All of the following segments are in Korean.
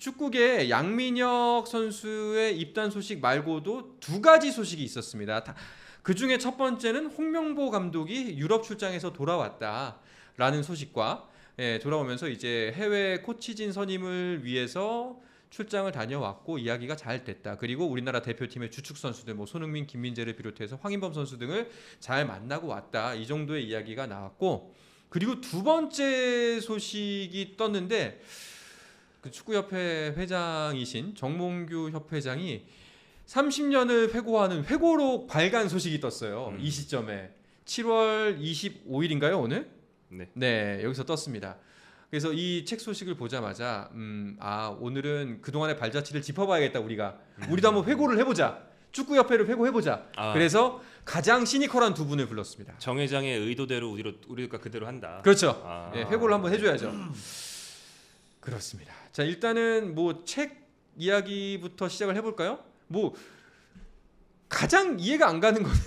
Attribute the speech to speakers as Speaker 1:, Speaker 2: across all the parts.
Speaker 1: 축구계 양민혁 선수의 입단 소식 말고도 두 가지 소식이 있었습니다. 그 중에 첫 번째는 홍명보 감독이 유럽 출장에서 돌아왔다라는 소식과 돌아오면서 이제 해외 코치진 선임을 위해서 출장을 다녀왔고 이야기가 잘 됐다. 그리고 우리나라 대표팀의 주축 선수들 뭐 손흥민, 김민재를 비롯해서 황인범 선수 등을 잘 만나고 왔다. 이 정도의 이야기가 나왔고 그리고 두 번째 소식이 떴는데 그 축구협회 회장이신 정몽규 협회장이 30년을 회고하는 회고록 발간 소식이 떴어요. 이 시점에 7월 25일인가요 오늘? 네, 여기서 떴습니다. 그래서 이 책 소식을 보자마자 오늘은 그동안의 발자취를 짚어봐야겠다 우리도 한번 회고를 해보자. 축구협회를 회고해보자. 그래서 가장 시니컬한 두 분을 불렀습니다.
Speaker 2: 정 회장의 의도대로 우리가 그대로 한다.
Speaker 1: 그렇죠. 회고를 한번 해줘야죠. 그렇습니다. 자 일단은 뭐 책 이야기부터 시작을 해볼까요? 뭐 가장 이해가 안 가는 거는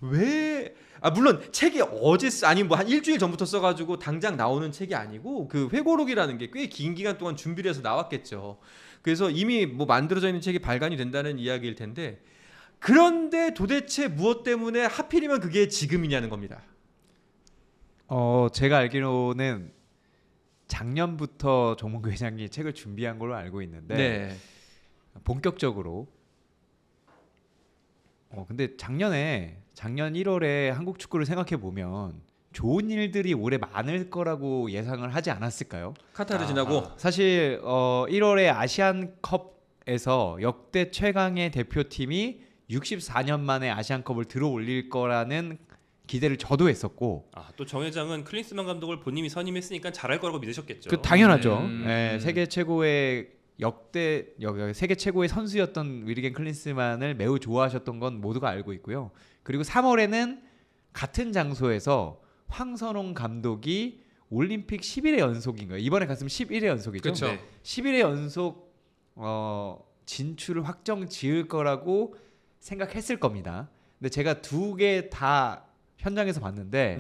Speaker 1: 왜 물론 책이 어제 아니 뭐 한 일주일 전부터 써가지고 당장 나오는 책이 아니고 그 회고록이라는 게 꽤 긴 기간 동안 준비를 해서 나왔겠죠. 그래서 이미 뭐 만들어져 있는 책이 발간이 된다는 이야기일 텐데 그런데 도대체 무엇 때문에 하필이면 그게 지금이냐는 겁니다.
Speaker 3: 제가 알기로는 작년부터 정몽규 회장이 책을 준비한 걸로 알고 있는데 본격적으로 근데 작년 1월에 한국 축구를 생각해 보면 좋은 일들이 올해 많을 거라고 예상을 하지 않았을까요?
Speaker 1: 카타르 지나고
Speaker 3: 사실 1월에 아시안컵에서 역대 최강의 대표팀이 64년 만에 아시안컵을 들어올릴 거라는 기대를 저도 했었고
Speaker 2: 또 정 회장은 클린스만 감독을 본인이 선임했으니까 잘할 거라고 믿으셨겠죠.
Speaker 3: 당연하죠. 세계 최고의 세계 최고의 선수였던 위르겐 클린스만을 매우 좋아하셨던 건 모두가 알고 있고요. 그리고 3월에는 같은 장소에서 황선홍 감독이 올림픽 11회 연속인가요? 이번에 갔으면 11회 연속이죠.
Speaker 1: 그렇죠.
Speaker 3: 11회 연속 진출을 확정 지을 거라고 생각했을 겁니다. 근데 제가 두 개 다 현장에서 봤는데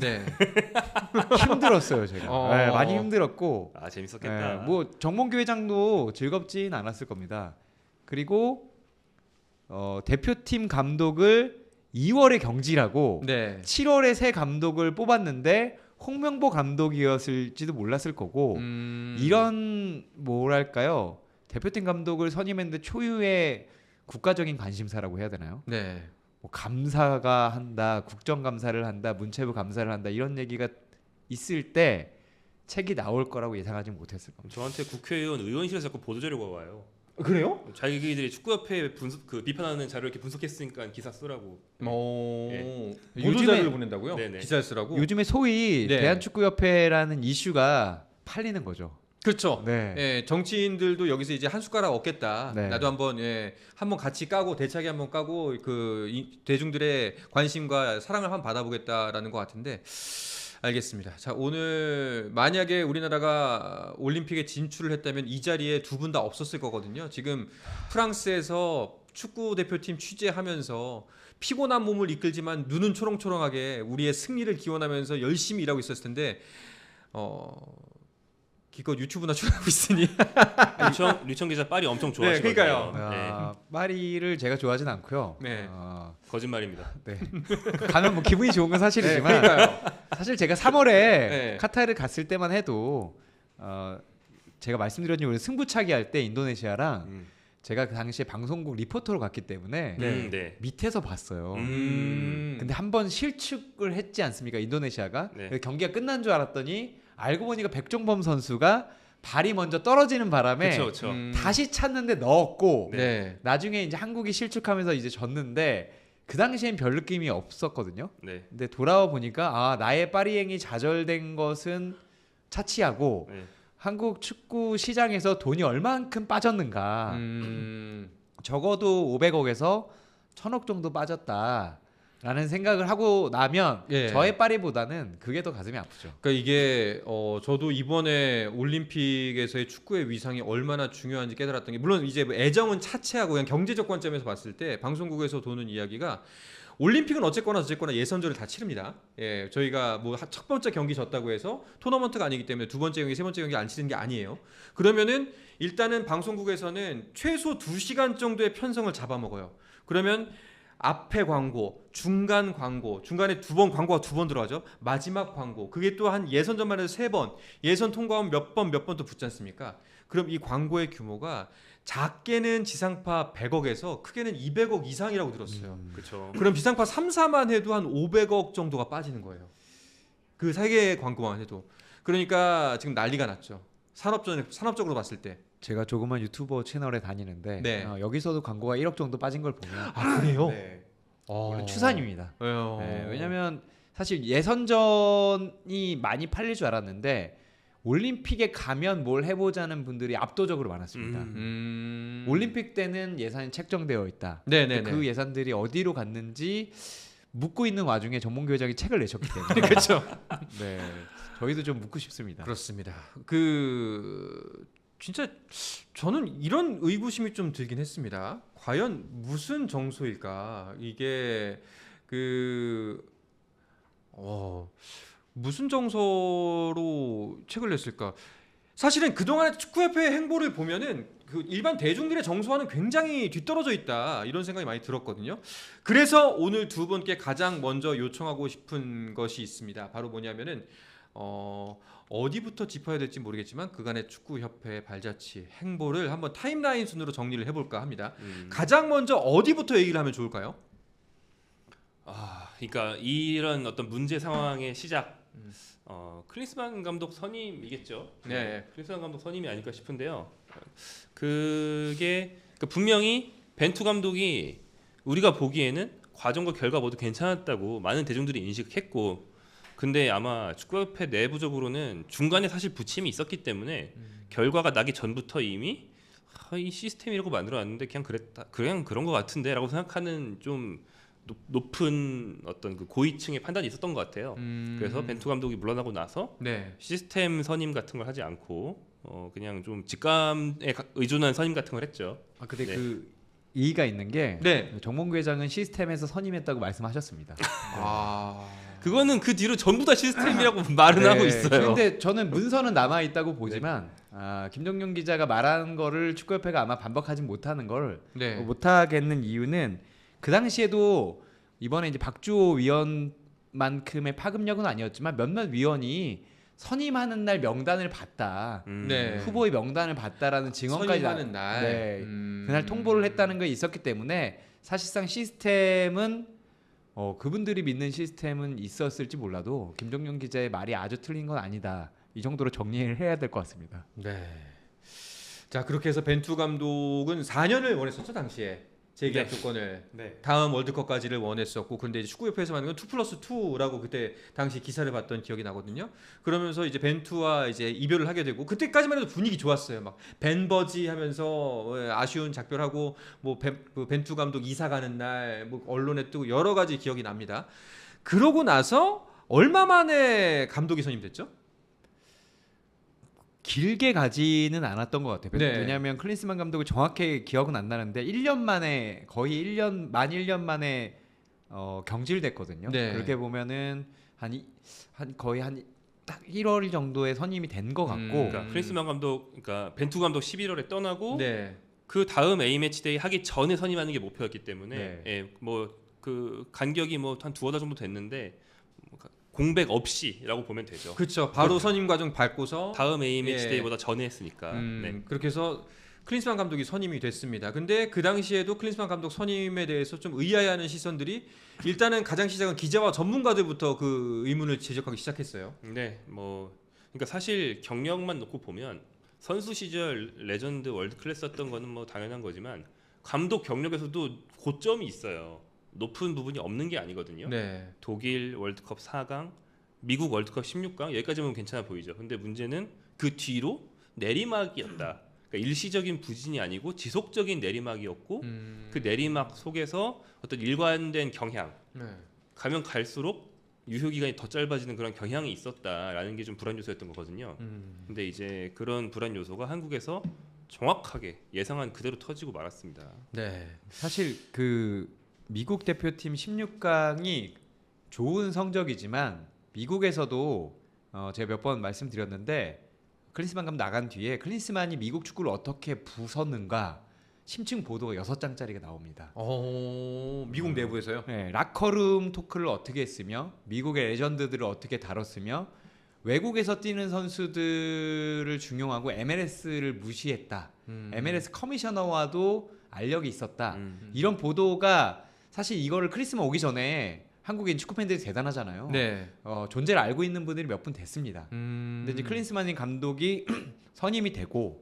Speaker 3: 힘들었어요. 제가 많이 힘들었고
Speaker 2: 재밌었겠다.
Speaker 3: 뭐 정몽규 회장도 즐겁진 않았을 겁니다. 그리고 대표팀 감독을 2월에 경질하고 7월에 새 감독을 뽑았는데 홍명보 감독이었을지도 몰랐을 거고 이런 뭐랄까요 대표팀 감독을 선임했는데 초유의 국가적인 관심사라고 해야 되나요? 뭐 감사가 한다, 국정감사를 한다, 문체부 감사를 한다 이런 얘기가 있을 때 책이 나올 거라고 예상하지 못했을 겁니다.
Speaker 2: 저한테 국회의원 의원실에서 자꾸 보도자료가 와요.
Speaker 1: 그래요?
Speaker 2: 자기들이 축구협회 비판하는 자료를 이렇게 분석했으니까 기사 쓰라고.
Speaker 1: 보도자료를 보낸다고요? 기사를 쓰라고?
Speaker 3: 요즘에 소위 대한축구협회라는 이슈가 팔리는 거죠.
Speaker 1: 그렇죠. 정치인들도 여기서 이제 한 숟가락 얻겠다. 나도 한번 같이 까고 대차게 한번 까고 대중들의 관심과 사랑을 한번 받아보겠다라는 것 같은데 알겠습니다. 자 오늘 만약에 우리나라가 올림픽에 진출을 했다면 이 자리에 두 분 다 없었을 거거든요. 지금 프랑스에서 축구 대표팀 취재하면서 피곤한 몸을 이끌지만 눈은 초롱초롱하게 우리의 승리를 기원하면서 열심히 일하고 있었을 텐데 기껏 유튜브나 출연하고 있으니
Speaker 2: 류청 기자 파리 엄청 좋아하시거든요.
Speaker 1: 그러니까요.
Speaker 3: 파리를 제가 좋아하진 않고요.
Speaker 2: 거짓말입니다.
Speaker 3: 가면 뭐 기분이 좋은 건 사실이지만 사실 제가 3월에 카타르 갔을 때만 해도 제가 말씀드렸던 요 승부차기 할 때 인도네시아랑 제가 그 당시에 방송국 리포터로 갔기 때문에 밑에서 봤어요. 근데 한번 실축을 했지 않습니까? 인도네시아가 경기가 끝난 줄 알았더니 알고 보니까 백종범 선수가 발이 먼저 떨어지는 바람에 다시 찼는데 넣었고 나중에 이제 한국이 실축하면서 이제 졌는데 그 당시엔 별 느낌이 없었거든요. 근데 돌아와 보니까 나의 파리행이 좌절된 것은 차치하고 한국 축구 시장에서 돈이 얼만큼 빠졌는가 적어도 500억에서 1000억 정도 빠졌다. 라는 생각을 하고 나면 저의 파리보다는 그게 더 가슴이 아프죠.
Speaker 1: 그러니까 이게 저도 이번에 올림픽에서의 축구의 위상이 얼마나 중요한지 깨달았던 게 물론 이제 애정은 차치하고 그냥 경제적 관점에서 봤을 때 방송국에서 도는 이야기가 올림픽은 어쨌거나 예선전을 다 치릅니다. 예, 저희가 뭐 첫 번째 경기 졌다고 해서 토너먼트가 아니기 때문에 두 번째 경기, 세 번째 경기 안 치는 게 아니에요. 그러면은 일단은 방송국에서는 최소 2시간 정도의 편성을 잡아먹어요. 그러면 앞에 광고, 중간 광고, 중간에 광고가 두 번 들어가죠. 마지막 광고, 그게 또 한 예선전만 해도 3번, 예선 통과하면 몇 번 또 붙지 않습니까? 그럼 이 광고의 규모가 작게는 지상파 100억에서 크게는 200억 이상이라고 들었어요.
Speaker 2: 그렇죠.
Speaker 1: 그럼 지상파 3, 4만 해도 한 500억 정도가 빠지는 거예요. 그 세 개의 광고만 해도. 그러니까 지금 난리가 났죠. 산업적으로 봤을 때.
Speaker 3: 제가 조그만 유튜버 채널에 다니는데
Speaker 1: 네.
Speaker 3: 여기서도 광고가 1억 정도 빠진 걸 보면
Speaker 1: 아 그래요?
Speaker 2: 네.
Speaker 3: 물론 추산입니다.
Speaker 1: 왜요?
Speaker 3: 네, 왜냐면 사실 예선전이 많이 팔릴 줄 알았는데 올림픽에 가면 뭘 해보자는 분들이 압도적으로 많았습니다. 올림픽 때는 예산이 책정되어 있다.
Speaker 1: 네네네.
Speaker 3: 그 예산들이 어디로 갔는지 묻고 있는 와중에 정몽규 회장이 책을 내셨기 때문에
Speaker 1: 그렇죠.
Speaker 3: 네, 저희도 좀 묻고 싶습니다.
Speaker 1: 그렇습니다. 진짜 저는 이런 의구심이 좀 들긴 했습니다. 과연 무슨 정소일까? 이게 무슨 정서로 책을 냈을까? 사실은 그동안의 축구협회의 행보를 보면은 그 일반 대중들의 정서와는 굉장히 뒤떨어져 있다 이런 생각이 많이 들었거든요. 그래서 오늘 두 분께 가장 먼저 요청하고 싶은 것이 있습니다. 바로 뭐냐면은 어디부터 짚어야 될지 모르겠지만 그간의 축구협회의 발자취, 행보를 한번 타임라인 순으로 정리를 해볼까 합니다. 가장 먼저 어디부터 얘기를 하면 좋을까요?
Speaker 2: 그러니까 이런 어떤 문제 상황의 시작, 클린스만 감독 선임이겠죠.
Speaker 1: 네.
Speaker 2: 클린스만 감독 선임이 아닐까 싶은데요. 그게 분명히 벤투 감독이 우리가 보기에는 과정과 결과 모두 괜찮았다고 많은 대중들이 인식했고, 근데 아마 축구협회 내부적으로는 중간에 사실 부침이 있었기 때문에 결과가 나기 전부터 이미 이 시스템이라고 만들어놨는데 그냥 그런 것 같은데라고 생각하는 좀 높은 어떤 그 고위층의 판단이 있었던 것 같아요. 그래서 벤투 감독이 물러나고 나서
Speaker 1: 네.
Speaker 2: 시스템 선임 같은 걸 하지 않고 그냥 좀 직감에 의존한 선임 같은 걸 했죠.
Speaker 3: 근데
Speaker 2: 네.
Speaker 3: 그 이의가 있는 게
Speaker 1: 네.
Speaker 3: 정몽규 회장은 시스템에서 선임했다고 말씀하셨습니다.
Speaker 2: 그거는 그 뒤로 전부 다 시스템이라고 말은 하고 있어요.
Speaker 3: 그런데 저는 문서는 남아 있다고 보지만 김정용 기자가 말한 거를 축구협회가 아마 반박하지 못하는 걸 못하겠는 이유는 그 당시에도 이번에 이제 박주호 위원만큼의 파급력은 아니었지만 몇몇 위원이 선임하는 날 명단을 봤다. 후보의 명단을 봤다라는 증언까지
Speaker 1: 선임하는 날.
Speaker 3: 그날 통보를 했다는 게 있었기 때문에 사실상 시스템은 그분들이 믿는 시스템은 있었을지 몰라도 김정용 기자의 말이 아주 틀린 건 아니다. 이 정도로 정리를 해야 될 것 같습니다.
Speaker 1: 네. 자, 그렇게 해서 벤투 감독은 4년을 원했었죠, 당시에. 재계약 조건을. 다음 월드컵까지를 원했었고, 근데 이제 축구협회에서 만든 건 2+2라고 그때 당시 기사를 봤던 기억이 나거든요. 그러면서 이제 벤투와 이제 이별을 하게 되고, 그때까지만 해도 분위기 좋았어요. 막 벤버지 하면서 아쉬운 작별하고, 뭐 벤투 감독 이사 가는 날, 뭐 언론에 뜨고 여러 가지 기억이 납니다. 그러고 나서 얼마 만에 감독이 선임됐죠?
Speaker 3: 길게 가지는 않았던 것 같아요. 왜냐하면 클린스만 감독을 정확히 기억은 안 나는데 1년 만에 거의 1년 만에 경질됐거든요. 그렇게 보면은 거의 딱 1월 정도에 선임이 된 것 같고.
Speaker 2: 그러니까 클린스만 감독, 그러니까 벤투 감독 11월에 떠나고 그 다음 A 매치데이 하기 전에 선임하는 게 목표였기 때문에 뭐 그 간격이 뭐 한 두어 달 정도 됐는데. 공백 없이라고 보면 되죠.
Speaker 1: 그렇죠. 바로 선임 과정 밟고서
Speaker 2: 다음 A 매치데이보다 전에 했으니까.
Speaker 1: 그렇게 해서 클린스만 감독이 선임이 됐습니다. 근데 그 당시에도 클린스만 감독 선임에 대해서 좀 의아해하는 시선들이 일단은 가장 시작은 기자와 전문가들부터 그 의문을 제기하기 시작했어요.
Speaker 2: 네, 뭐 그러니까 사실 경력만 놓고 보면 선수 시절 레전드 월드 클래스였던 거는 뭐 당연한 거지만 감독 경력에서도 고점이 있어요. 높은 부분이 없는 게 아니거든요. 독일 월드컵 4강, 미국 월드컵 16강 여기까지는 괜찮아 보이죠. 근데 문제는 그 뒤로 내리막이었다. 그러니까 일시적인 부진이 아니고 지속적인 내리막이었고 그 내리막 속에서 어떤 일관된 경향, 가면 갈수록 유효 기간이 더 짧아지는 그런 경향이 있었다라는 게 좀 불안 요소였던 거거든요. 근데 이제 그런 불안 요소가 한국에서 정확하게 예상한 그대로 터지고 말았습니다.
Speaker 3: 사실 그 미국 대표팀 16강이 좋은 성적이지만 미국에서도 제가 몇 번 말씀드렸는데 클린스만 감독 나간 뒤에 클린스만이 미국 축구를 어떻게 부쉈는가 심층 보도가 6장짜리가 나옵니다.
Speaker 1: 미국 내부에서요?
Speaker 3: 네, 라커룸 토크를 어떻게 했으며 미국의 레전드들을 어떻게 다뤘으며 외국에서 뛰는 선수들을 중용하고 MLS를 무시했다. MLS 커미셔너와도 알력이 있었다. 이런 보도가 사실 이거를 크리스만 오기 전에 한국인 축구 팬들이 대단하잖아요.
Speaker 1: 네.
Speaker 3: 존재를 알고 있는 분들이 몇 분 됐습니다. 근데 이제 클린스만 감독이 선임이 되고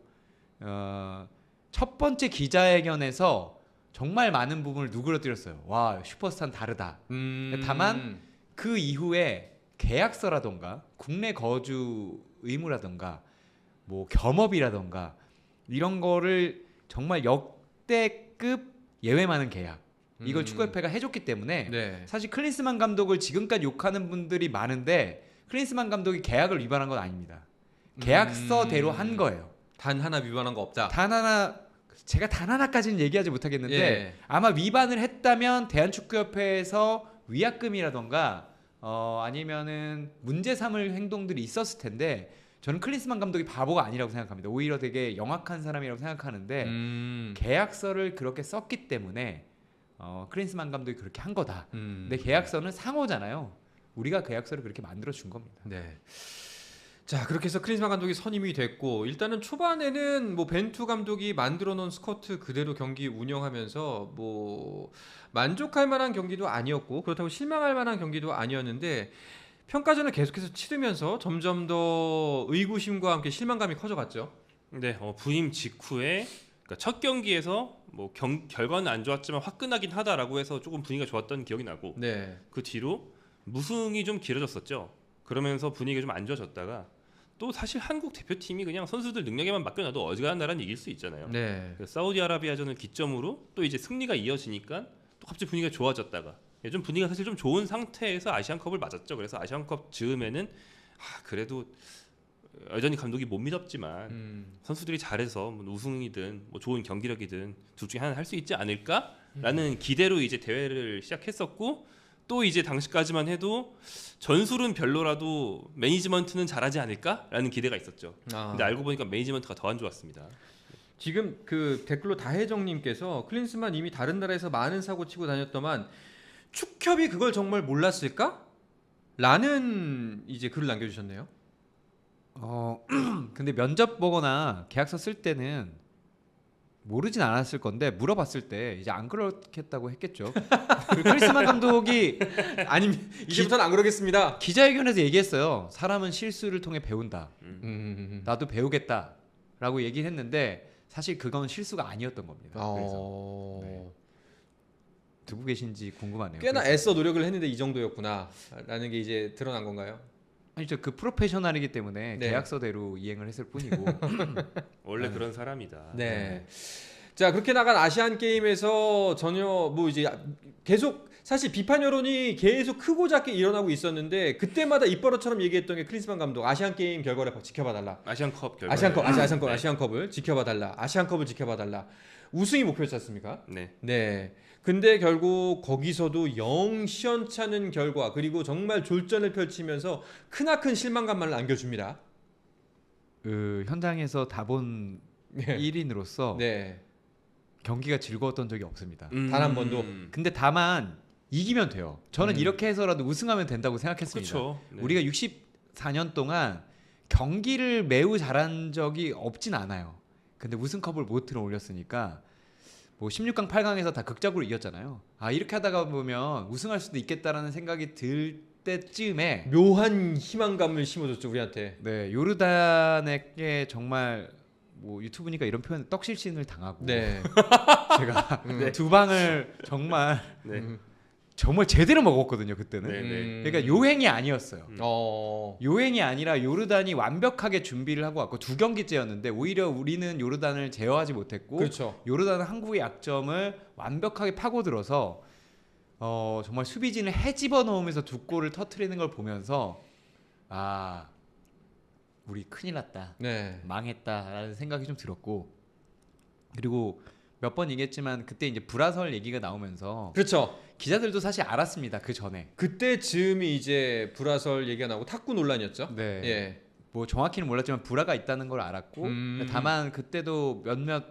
Speaker 3: 첫 번째 기자회견에서 정말 많은 부분을 누그러뜨렸어요. 와, 슈퍼스타는 다르다. 다만 그 이후에 계약서라던가 국내 거주 의무라던가 뭐 겸업이라던가 이런 거를 정말 역대급 예외 많은 계약 이걸 축구협회가 해줬기 때문에
Speaker 1: 네.
Speaker 3: 사실 클린스만 감독을 지금까지 욕하는 분들이 많은데 클린스만 감독이 계약을 위반한 건 아닙니다. 계약서대로 한 거예요.
Speaker 1: 단 하나 위반한 거 없다.
Speaker 3: 제가 단 하나까지는 얘기하지 못하겠는데
Speaker 1: 예.
Speaker 3: 아마 위반을 했다면 대한축구협회에서 위약금이라던가 아니면은 문제 삼을 행동들이 있었을 텐데 저는 클린스만 감독이 바보가 아니라고 생각합니다. 오히려 되게 영악한 사람이라고 생각하는데 계약서를 그렇게 썼기 때문에 클린스만 감독이 그렇게 한 거다. 근데 계약서는 상호잖아요. 우리가 계약서를 그렇게 만들어 준 겁니다.
Speaker 1: 네. 자, 그렇게 해서 클린스만 감독이 선임이 됐고 일단은 초반에는 뭐 벤투 감독이 만들어 놓은 스쿼트 그대로 경기 운영하면서 뭐 만족할 만한 경기도 아니었고 그렇다고 실망할 만한 경기도 아니었는데 평가전을 계속해서 치르면서 점점 더 의구심과 함께 실망감이 커져갔죠.
Speaker 2: 네, 부임 직후에 그러니까 첫 경기에서 뭐 결과는 안 좋았지만 화끈하긴 하다라고 해서 조금 분위기가 좋았던 기억이 나고
Speaker 1: 네.
Speaker 2: 그 뒤로 무승이 좀 길어졌었죠. 그러면서 분위기가 좀 안 좋아졌다가 또 사실 한국 대표팀이 그냥 선수들 능력에만 맡겨놔도 어지간한 나라는 이길 수 있잖아요.
Speaker 1: 네.
Speaker 2: 사우디아라비아전을 기점으로 또 이제 승리가 이어지니까 또 갑자기 분위기가 좋아졌다가 좀 분위기가 사실 좀 좋은 상태에서 아시안컵을 맞았죠. 그래서 아시안컵 즈음에는 그래도 여전히 감독이 못 믿었지만 선수들이 잘해서 뭐 우승이든 뭐 좋은 경기력이든 둘 중에 하나 할 수 있지 않을까라는 기대로 이제 대회를 시작했었고 또 이제 당시까지만 해도 전술은 별로라도 매니지먼트는 잘하지 않을까라는 기대가 있었죠. 근데 알고 보니까 매니지먼트가 더 안 좋았습니다.
Speaker 1: 지금 그 댓글로 다혜정님께서 클린스만 이미 다른 나라에서 많은 사고 치고 다녔더만 축협이 그걸 정말 몰랐을까? 라는 이제 글을 남겨주셨네요.
Speaker 3: 근데 면접 보거나 계약서 쓸 때는 모르진 않았을 건데 물어봤을 때 이제 안 그렇겠다고 했겠죠. 클린스만 감독이
Speaker 1: 아니 이제부터는 안 그러겠습니다.
Speaker 3: 기자회견에서 얘기했어요. 사람은 실수를 통해 배운다. 나도 배우겠다라고 얘기를 했는데 사실 그건 실수가 아니었던 겁니다. 그래서 듣고 계신지 궁금하네요.
Speaker 1: 꽤나 애써 노력을 했는데 이 정도였구나라는 게 이제 드러난 건가요?
Speaker 3: 아니죠. 그 프로페셔널이기 때문에
Speaker 1: 네.
Speaker 3: 계약서대로 이행을 했을 뿐이고
Speaker 2: 원래 그런 사람이다.
Speaker 1: 네. 자, 그렇게 나간 아시안 게임에서 전혀 뭐 이제 계속 사실 비판 여론이 계속 크고 작게 일어나고 있었는데 그때마다 입버릇처럼 얘기했던 게 클린스만 감독 아시안 게임 결과를 지켜봐 달라.
Speaker 2: 아시안컵 결과.
Speaker 1: 아시안컵을 지켜봐 달라. 아시안컵을 지켜봐 달라. 우승이 목표였지 않습니까?
Speaker 2: 네.
Speaker 1: 네. 근데 결국 거기서도 영 시원찮은 결과 그리고 정말 졸전을 펼치면서 크나큰 실망감만을 안겨줍니다.
Speaker 3: 그 현장에서 다본 1인으로서
Speaker 1: 네.
Speaker 3: 경기가 즐거웠던 적이 없습니다.
Speaker 1: 단 한 번도.
Speaker 3: 근데 다만 이기면 돼요. 저는 이렇게 해서라도 우승하면 된다고 생각했습니다.
Speaker 2: 그렇죠. 네.
Speaker 3: 우리가 64년 동안 경기를 매우 잘한 적이 없진 않아요. 근데 우승컵을 못 들어올렸으니까 뭐 16강, 8강에서 다 극적으로 이겼잖아요. 이렇게 하다가 보면 우승할 수도 있겠다라는 생각이 들 때쯤에
Speaker 1: 묘한 희망감을 심어줬죠 우리한테.
Speaker 3: 네, 요르단에게 정말 뭐 유튜브니까 이런 표현 떡실신을 당하고
Speaker 1: 네.
Speaker 3: 제가 두 방을 정말 정말 제대로 먹었거든요 그때는.
Speaker 2: 네.
Speaker 3: 그러니까 요행이 아니었어요. 요행이 아니라 요르단이 완벽하게 준비를 하고 왔고 두 경기째였는데 오히려 우리는 요르단을 제어하지 못했고
Speaker 1: 그렇죠.
Speaker 3: 요르단은 한국의 약점을 완벽하게 파고들어서 정말 수비진을 헤집어 넣으면서 두 골을 터트리는 걸 보면서 우리 큰일 났다.
Speaker 1: 네.
Speaker 3: 망했다라는 생각이 좀 들었고 그리고 몇 번 얘기했지만 그때 이제 불화설 얘기가 나오면서
Speaker 1: 그렇죠.
Speaker 3: 기자들도 사실 알았습니다. 그 전에.
Speaker 1: 그때 즈음이 이제 불화설 얘기가 나오고 탁구 논란이었죠.
Speaker 3: 네.
Speaker 1: 예.
Speaker 3: 뭐 정확히는 몰랐지만 불화가 있다는 걸 알았고 다만 그때도 몇몇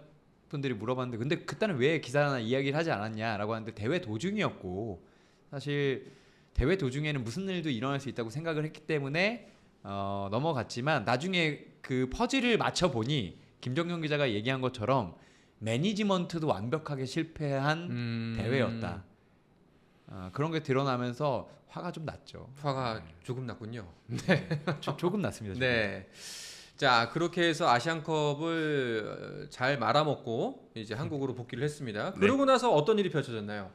Speaker 3: 분들이 물어봤는데 근데 그때는 왜 기사나 이야기를 하지 않았냐라고 하는데 대회 도중이었고 사실 대회 도중에는 무슨 일도 일어날 수 있다고 생각을 했기 때문에 넘어갔지만 나중에 그 퍼즐을 맞춰 보니 김정용 기자가 얘기한 것처럼 매니지먼트도 완벽하게 실패한 대회였다. 그런 게 드러나면서 화가 좀 났죠.
Speaker 1: 화가 조금 났군요.
Speaker 3: 조금 났습니다. 조금.
Speaker 1: 네. 자, 그렇게 해서 아시안컵을 잘 말아먹고 이제 한국으로 복귀를 했습니다.
Speaker 2: 네.
Speaker 1: 그러고 나서 어떤 일이 펼쳐졌나요?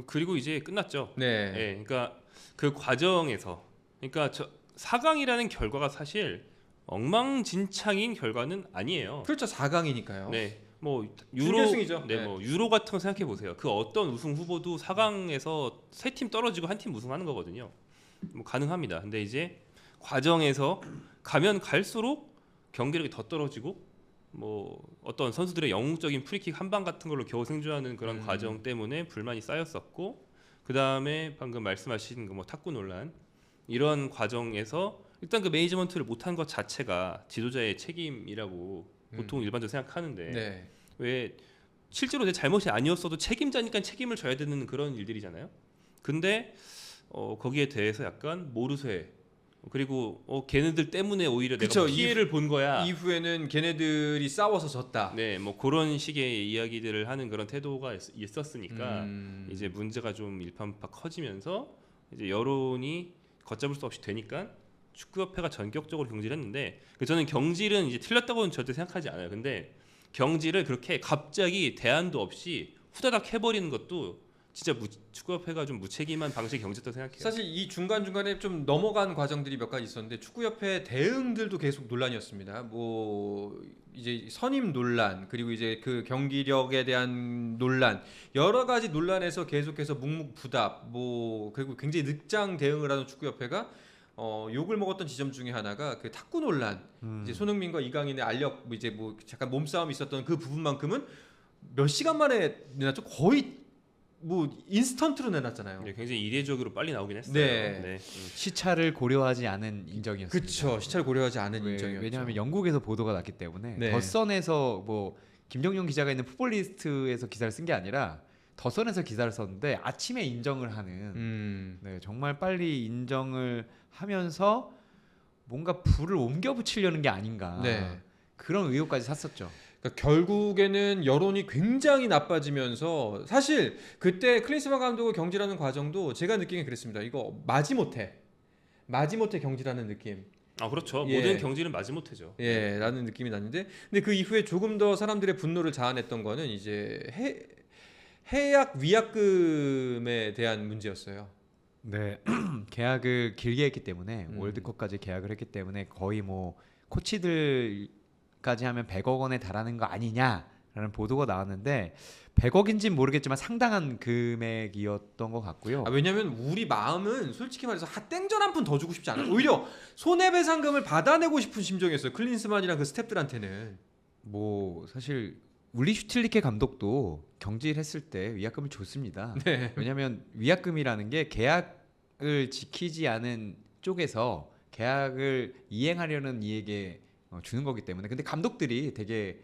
Speaker 2: 그리고 이제 끝났죠.
Speaker 1: 네.
Speaker 2: 예, 그러니까 그 과정에서 그러니까 4강이라는 결과가 사실 엉망진창인 결과는 아니에요.
Speaker 1: 그렇죠. 4강이니까요.
Speaker 2: 네. 뭐
Speaker 1: 준결승이죠.
Speaker 2: 네,
Speaker 1: 네.
Speaker 2: 뭐 유로 같은 거 생각해 보세요. 그 어떤 우승 후보도 4강에서 3팀 떨어지고 한 팀 우승하는 거거든요. 뭐 가능합니다. 근데 이제 과정에서 가면 갈수록 경기력이 더 떨어지고 뭐 어떤 선수들의 영웅적인 프리킥 한 방 같은 걸로 겨우 생존하는 그런 과정 때문에 불만이 쌓였었고 그 다음에 방금 말씀하신 그 뭐 탁구 논란 이런 과정에서 일단 그 매니지먼트를 못한 것 자체가 지도자의 책임이라고 보통 일반적으로 생각하는데
Speaker 1: 네.
Speaker 2: 왜 실제로 내 잘못이 아니었어도 책임자니까 책임을 져야 되는 그런 일들이잖아요. 근데 거기에 대해서 약간 모르쇠 그리고 걔네들 때문에 오히려
Speaker 1: 그쵸,
Speaker 2: 내가 피해를 본 거야.
Speaker 1: 이후에는 걔네들이 싸워서 졌다.
Speaker 2: 네, 뭐 그런 식의 이야기들을 하는 그런 태도가 있었으니까 이제 문제가 좀 일파만파 커지면서 이제 여론이 걷잡을 수 없이 되니까 축구협회가 전격적으로 경질을 했는데 저는 경질은 이제 틀렸다고는 절대 생각하지 않아요. 근데 경질을 그렇게 갑자기 대안도 없이 후다닥 해버리는 것도 진짜 축구협회가 좀 무책임한 방식의 경질이라고 생각해요.
Speaker 1: 사실 이 중간중간에 좀 넘어간 과정들이 몇 가지 있었는데 축구협회 대응들도 계속 논란이었습니다. 뭐 이제 선임 논란 그리고 이제 그 경기력에 대한 논란 여러 가지 논란에서 계속해서 묵묵부답 뭐 그리고 굉장히 늑장 대응을 하는 축구협회가 욕을 먹었던 지점 중에 하나가 그 탁구 논란 이제 손흥민과 이강인의 알력 뭐 이제 뭐 잠깐 몸싸움이 있었던 그 부분만큼은 몇 시간 만에 내놨죠. 거의 뭐 인스턴트로 내놨잖아요.
Speaker 2: 네, 굉장히 이례적으로 빨리 나오긴 했어요.
Speaker 1: 네.
Speaker 2: 네.
Speaker 3: 시차를 고려하지 않은 인정이었습니다.
Speaker 1: 그렇죠. 시차를 고려하지 않은
Speaker 3: 왜,
Speaker 1: 인정이었죠.
Speaker 3: 왜냐하면 영국에서 보도가 났기 때문에
Speaker 1: 네.
Speaker 3: 더선에서 뭐 김정용 기자가 있는 풋볼리스트에서 기사를 쓴 게 아니라 더선에서 기사를 썼는데 아침에 인정을 하는 네, 정말 빨리 인정을 하면서 뭔가 불을 옮겨 붙이려는 게 아닌가
Speaker 1: 네.
Speaker 3: 그런 의혹까지 샀었죠.
Speaker 1: 그러니까 결국에는 여론이 굉장히 나빠지면서 사실 그때 클린스만 감독을 경질하는 과정도 제가 느끼긴 그랬습니다. 이거 마지못해 경질하는 느낌.
Speaker 2: 아 그렇죠.
Speaker 1: 예.
Speaker 2: 모든 경질은 마지못해죠.
Speaker 1: 예, 라는 느낌이 났는데 근데 그 이후에 조금 더 사람들의 분노를 자아냈던 거는 이제 해약 위약금에 대한 문제였어요.
Speaker 3: 네, 계약을 길게 했기 때문에 월드컵까지 계약을 했기 때문에 거의 뭐 코치들까지 하면 100억 원에 달하는 거 아니냐라는 보도가 나왔는데 100억인지는 모르겠지만 상당한 금액이었던 것 같고요.
Speaker 1: 왜냐하면 우리 마음은 솔직히 말해서 땡전 한 푼 더 주고 싶지 않아요. 오히려 손해배상금을 받아내고 싶은 심정이었어요. 클린스만이랑 그 스태프들한테는.
Speaker 3: 뭐 사실 울리 슈틸리케 감독도 경질했을 때 위약금을 줬습니다.
Speaker 1: 네.
Speaker 3: 왜냐하면 위약금이라는 게 계약을 지키지 않은 쪽에서 계약을 이행하려는 이에게 주는 거기 때문에. 근데 감독들이 되게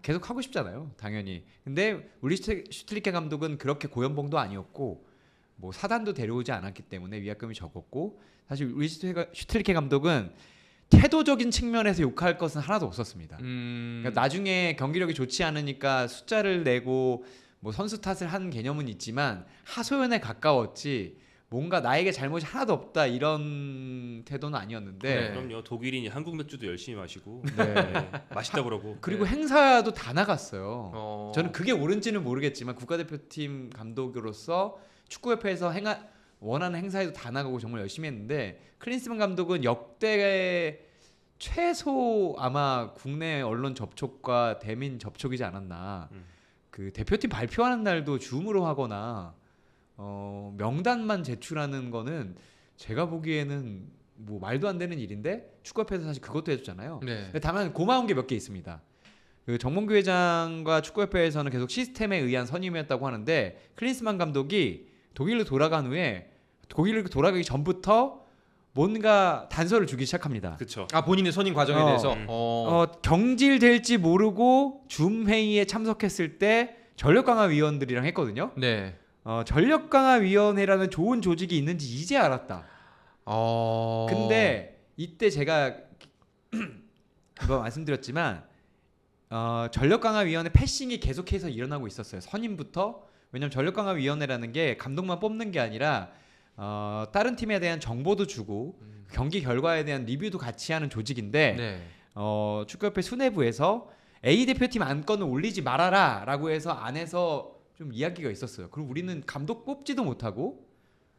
Speaker 3: 계속 하고 싶잖아요, 당연히. 근데 울리 슈틸리케 감독은 그렇게 고연봉도 아니었고 뭐 사단도 데려오지 않았기 때문에 위약금이 적었고 사실 울리 슈틸리케 감독은 태도적인 측면에서 욕할 것은 하나도 없었습니다. 그러니까 나중에 경기력이 좋지 않으니까 숫자를 내고 뭐 선수 탓을 한 개념은 있지만 하소연에 가까웠지 뭔가 나에게 잘못이 하나도 없다 이런 태도는 아니었는데
Speaker 1: 네.
Speaker 2: 그럼요. 독일인이 한국 맥주도 열심히 마시고
Speaker 3: 네.
Speaker 2: 네, 맛있다 그러고
Speaker 3: 그리고
Speaker 2: 네.
Speaker 3: 행사도 다 나갔어요. 저는 그게 옳은지는 모르겠지만 국가대표팀 감독으로서 축구협회에서 원하는 행사에도 다 나가고 정말 열심히 했는데 클린스만 감독은 역대 최소 아마 국내 언론 접촉과 대민 접촉이지 않았나. 그 대표팀 발표하는 날도 줌으로 하거나 명단만 제출하는 거는 제가 보기에는 뭐 말도 안 되는 일인데 축구협회에서 사실 그것도 해줬잖아요.
Speaker 1: 네.
Speaker 3: 근데 다만 고마운 게 몇 개 있습니다. 그 정몽규 회장과 축구협회에서는 계속 시스템에 의한 선임이었다고 하는데 클린스만 감독이 독일로 돌아간 후에 독일로 돌아가기 전부터 뭔가 단서를 주기 시작합니다.
Speaker 2: 그렇죠.
Speaker 1: 아 본인의 선임 과정에 대해서
Speaker 3: 경질될지 모르고 줌 회의에 참석했을 때 전력 강화 위원들이랑 했거든요.
Speaker 1: 네.
Speaker 3: 전력 강화 위원회라는 좋은 조직이 있는지 이제 알았다. 근데 이때 제가 한번 말씀드렸지만 전력 강화 위원회 패싱이 계속해서 일어나고 있었어요. 선임부터. 왜냐면 전력 강화 위원회라는 게 감독만 뽑는 게 아니라 다른 팀에 대한 정보도 주고 경기 결과에 대한 리뷰도 같이 하는 조직인데
Speaker 1: 네.
Speaker 3: 축구협회 수뇌부에서 A 대표팀 안건을 올리지 말아라라고 해서 안에서 좀 이야기가 있었어요. 그리고 우리는 감독 뽑지도 못하고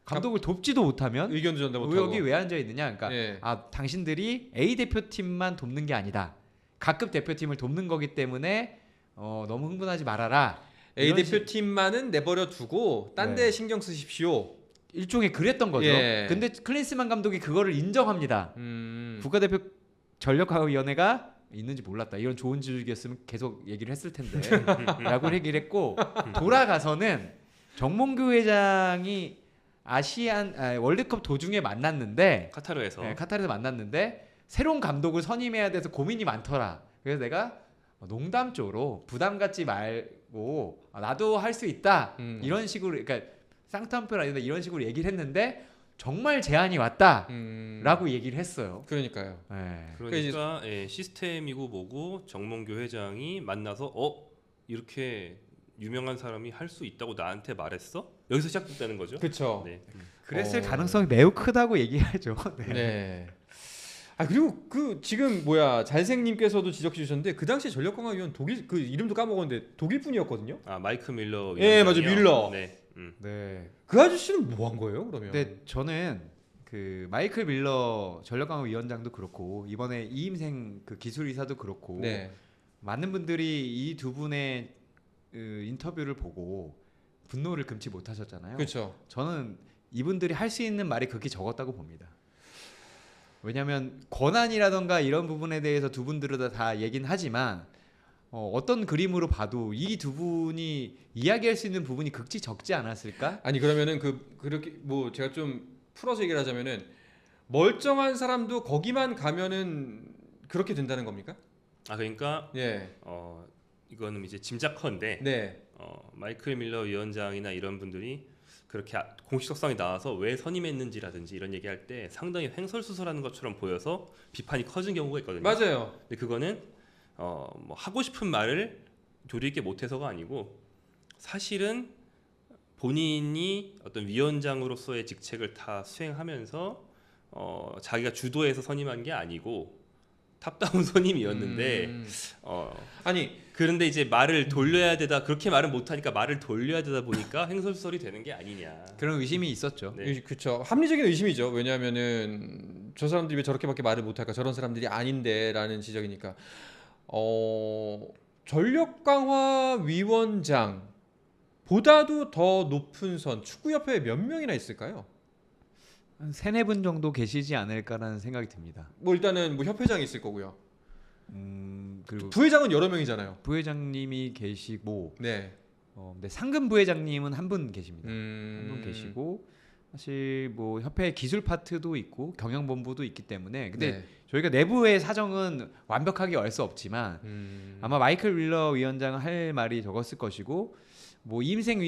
Speaker 3: 감독을 돕지도 못하면
Speaker 1: 의견도 전달 못하고
Speaker 3: 여기 왜 앉아 있느냐? 그러니까
Speaker 1: 예.
Speaker 3: 당신들이 A 대표팀만 돕는 게 아니다. 각급 대표팀을 돕는 거기 때문에 너무 흥분하지 말아라.
Speaker 1: A 대표팀만은 내버려 두고 딴 데
Speaker 3: 네.
Speaker 1: 신경 쓰십시오.
Speaker 3: 일종의 그랬던 거죠.
Speaker 1: 예.
Speaker 3: 근데 클린스만 감독이 그거를 인정합니다. 국가대표 전력화위원회가 있는지 몰랐다. 이런 좋은 조직이었으면 계속 얘기를 했을 텐데 라고 얘기를 했고 돌아가서는 정몽규 회장이 월드컵 도중에 만났는데
Speaker 2: 카타르에서
Speaker 3: 네, 카타르에서 만났는데 새로운 감독을 선임해야 돼서 고민이 많더라. 그래서 내가 농담조로 부담 갖지 말고 나도 할 수 있다. 이런 식으로 그러니까 쌍탄표라 아니다 이런 식으로 얘기를 했는데 정말 제안이 왔다라고 얘기를 했어요.
Speaker 1: 그러니까요.
Speaker 3: 네.
Speaker 2: 그러니까 시스템이고 뭐고 정몽규 회장이 만나서 이렇게 유명한 사람이 할 수 있다고 나한테 말했어? 여기서 시작됐다는 거죠.
Speaker 1: 그렇죠.
Speaker 2: 네.
Speaker 3: 그랬을 가능성이 매우 크다고 얘기하죠. 네.
Speaker 1: 네. 아 그리고 그 지금 잘생님께서도 지적해 주셨는데 그 당시 전력강화위원 독일 그 이름도 까먹었는데 독일 분이었거든요.
Speaker 2: 아 마이크 밀러.
Speaker 1: 예 맞아 밀러.
Speaker 2: 네.
Speaker 3: 네.
Speaker 1: 그 아저씨는 뭐 한 거예요 그러면?
Speaker 3: 근데 저는 그 마이클 밀러 전력강화 위원장도 그렇고 이번에 이임생 그 기술이사도 그렇고
Speaker 1: 네.
Speaker 3: 많은 분들이 이 두 분의 인터뷰를 보고 분노를 금치 못하셨잖아요.
Speaker 1: 그렇죠.
Speaker 3: 저는 이분들이 할 수 있는 말이 그렇게 적었다고 봅니다. 왜냐하면 권한이라던가 이런 부분에 대해서 두 분들은 다 얘기는 하지만 어떤 그림으로 봐도 이 두 분이 이야기할 수 있는 부분이 극히 적지 않았을까?
Speaker 1: 아니 그러면은 그렇게 뭐 제가 좀 풀어서 얘기를 하자면은 멀쩡한 사람도 거기만 가면은 그렇게 된다는 겁니까?
Speaker 2: 아 그러니까
Speaker 1: 예.
Speaker 2: 이거는 이제 짐작컨대
Speaker 1: 네.
Speaker 2: 마이클 밀러 위원장이나 이런 분들이 그렇게 공식 석상에 나와서 왜 선임했는지라든지 이런 얘기할 때 상당히 횡설수설하는 것처럼 보여서 비판이 커진 경우가 있거든요.
Speaker 1: 맞아요.
Speaker 2: 근데 그거는 뭐 하고 싶은 말을 조리 있게 못해서가 아니고 사실은 본인이 어떤 위원장으로서의 직책을 다 수행하면서 자기가 주도해서 선임한 게 아니고 탑다운 선임이었는데
Speaker 1: 아니
Speaker 2: 그런데 이제 말을 돌려야 되다 그렇게 말을 못하니까 말을 돌려야 되다 보니까 횡설수설이 되는 게 아니냐
Speaker 3: 그런 의심이 있었죠.
Speaker 2: 네.
Speaker 1: 그렇죠. 합리적인 의심이죠. 왜냐하면은 저 사람들이 왜 저렇게밖에 말을 못할까? 저런 사람들이 아닌데라는 지적이니까. 전력 강화 위원장 보다도 더 높은 선 축구협회에 몇 명이나 있을까요?
Speaker 3: 한 3-4분 정도 계시지 않을까라는 생각이 듭니다.
Speaker 1: 뭐 일단은 뭐 협회장이 있을 거고요.
Speaker 3: 그리고
Speaker 1: 부회장은 여러 명이잖아요.
Speaker 3: 부회장님이 계시고
Speaker 1: 네.
Speaker 3: 근데 상금 부회장님은 한 분 계십니다. 한 분
Speaker 1: 음.
Speaker 3: 계시고 사실 뭐 협회 기술 파트도 있고 경영본부도 있기 때문에 근데
Speaker 1: 네.
Speaker 3: 저희가 내부의 사정은 완벽하게 알 수 없지만 아마 마이클 윌러 위원장은 할 말이 적었을 것이고 뭐 이임생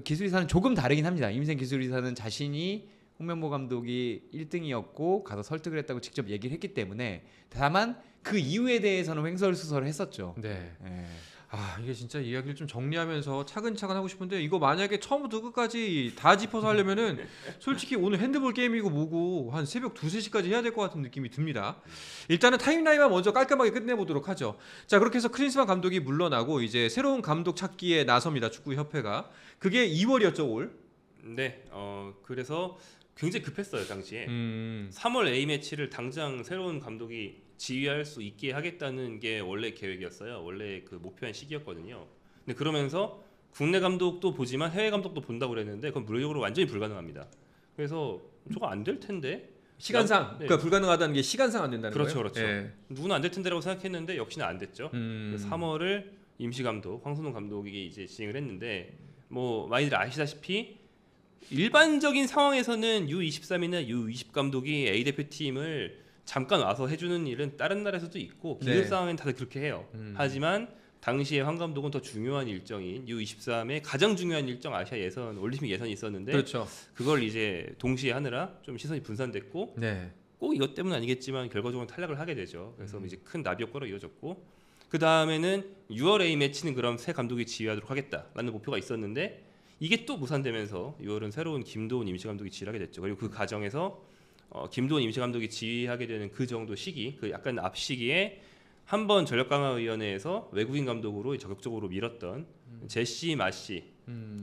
Speaker 3: 기술이사는 조금 다르긴 합니다. 이임생 기술이사는 자신이 홍명보 감독이 1등이었고 가서 설득을 했다고 직접 얘기를 했기 때문에 다만 그 이유에 대해서는 횡설수설을 했었죠.
Speaker 1: 네.
Speaker 3: 예.
Speaker 1: 아 이게 진짜 이야기를 좀 정리하면서 차근차근 하고 싶은데 이거 만약에 처음부터 끝까지 다 짚어서 하려면은 솔직히 오늘 핸드볼 게임이고 뭐고 한 새벽 2-3시까지 해야 될 것 같은 느낌이 듭니다. 일단은 타임라인만 먼저 깔끔하게 끝내보도록 하죠. 자 그렇게 해서 클린스만 감독이 물러나고 이제 새로운 감독 찾기에 나섭니다. 축구협회가. 그게 2월이었죠 올.
Speaker 2: 네. 그래서 굉장히 급했어요 당시에. 3월 A매치를 당장 새로운 감독이 지휘할 수 있게 하겠다는 게 원래 계획이었어요. 원래 그 목표한 시기였거든요. 근데 그러면서 국내 감독도 보지만 해외 감독도 본다고 그랬는데 그건 물리적으로 완전히 불가능합니다. 그래서 저거 안 될 텐데
Speaker 1: 시간상
Speaker 2: 네.
Speaker 1: 그러니까 불가능하다는 게 시간상 안 된다는
Speaker 2: 그렇죠,
Speaker 1: 거예요.
Speaker 2: 그렇죠.
Speaker 1: 예.
Speaker 2: 누구는 안 될 텐데라고 생각했는데 역시나 안 됐죠. 3월을 임시 감독 황선홍 감독이 이제 진행을 했는데 뭐 많이들 아시다시피 일반적인 상황에서는 U23이나 U20 감독이 A 대표팀을 잠깐 와서 해주는 일은 다른 나라에서도 있고 기급
Speaker 1: 네.
Speaker 2: 상황엔 다들 그렇게 해요. 하지만 당시에 황 감독은 더 중요한 일정인 U23의 가장 중요한 일정 아시아 예선 올림픽 예선이 있었는데
Speaker 1: 그렇죠.
Speaker 2: 그걸 이제 동시에 하느라 좀 시선이 분산됐고
Speaker 1: 네.
Speaker 2: 꼭 이것 때문은 아니겠지만 결과적으로 탈락을 하게 되죠. 그래서 이제 큰 나비 효과로 이어졌고 그 다음에는 6월 A 매치는 그럼 새 감독이 지휘하도록 하겠다라는 목표가 있었는데 이게 또 무산되면서 6월은 새로운 김도훈 임시 감독이 지휘하게 됐죠. 그리고 그 과정에서 김도훈 임시 감독이 지휘하게 되는 그 정도 시기, 그 약간 앞 시기에 한번 전력강화위원회에서 외국인 감독으로 적극적으로 밀었던 제시 마시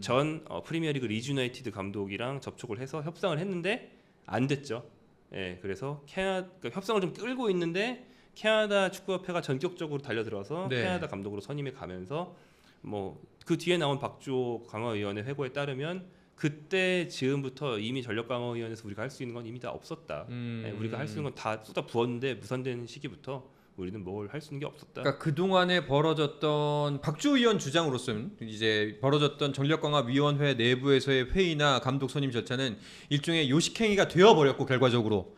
Speaker 2: 전 프리미어리그 리즈 유나이티드 감독이랑 접촉을 해서 협상을 했는데 안 됐죠. 예, 그래서 그러니까 협상을 좀 끌고 있는데 캐나다 축구협회가 전격적으로 달려들어서
Speaker 1: 네.
Speaker 2: 캐나다 감독으로 선임해 가면서 뭐 그 뒤에 나온 박주호 강화위원회 회고에 따르면 그때 즈음부터 이미 전력강화위원회에서 우리가 할 수 있는 건 이미 다 없었다. 예, 우리가 할 수 있는 건 다 쏟아 부었는데 무산된 시기부터 우리는 뭘 할 수 있는 게 없었다.
Speaker 1: 그러니까 그 동안에 벌어졌던 박주호 의원 주장으로서는 이제 벌어졌던 전력강화위원회 내부에서의 회의나 감독 선임 절차는 일종의 요식행위가 되어버렸고 결과적으로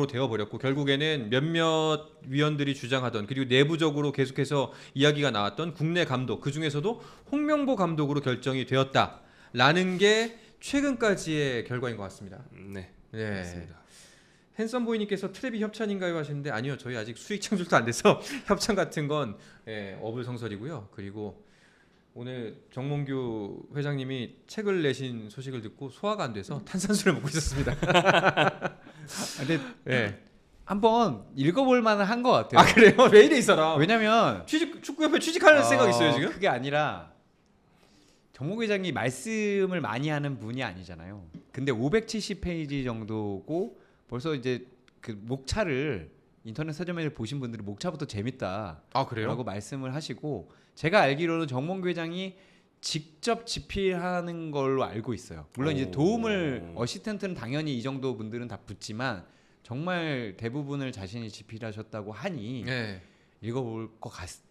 Speaker 1: 되어버렸고 결국에는 몇몇 위원들이 주장하던 그리고 내부적으로 계속해서 이야기가 나왔던 국내 감독 그 중에서도 홍명보 감독으로 결정이 되었다라는 게 최근까지의 결과인 것 같습니다.
Speaker 2: 네,
Speaker 1: 네.
Speaker 2: 맞습니다.
Speaker 1: 핸섬보이님께서 트랩이 협찬인가요 하시는데 아니요 저희 아직 수익 창출도 안 돼서 협찬 같은 건 어불성설이고요. 그리고 오늘 정몽규 회장님이 책을 내신 소식을 듣고 소화가 안 돼서 탄산수를 먹고 있었습니다.
Speaker 3: 근데
Speaker 1: 네.
Speaker 3: 한번 읽어볼 만한 한 것 같아요.
Speaker 1: 아 그래요? 왜 이래 이 사람?
Speaker 3: 왜냐면
Speaker 1: 축구협회 취직할 생각 있어요 지금?
Speaker 3: 그게 아니라 정몽 회장이 말씀을 많이 하는 분이 아니잖아요. 근데 570페이지 정도고 벌써 이제 그 목차를 인터넷 서점에 보신 분들이 목차부터 재밌다.
Speaker 1: 아 그래요?
Speaker 3: 라고 말씀을 하시고 제가 알기로는 정몽규 회장이 직접 집필하는 걸로 알고 있어요. 물론 이제 도움을 어시스턴트는 당연히 이 정도 분들은 다 붙지만 정말 대부분을 자신이 집필하셨다고 하니
Speaker 1: 네.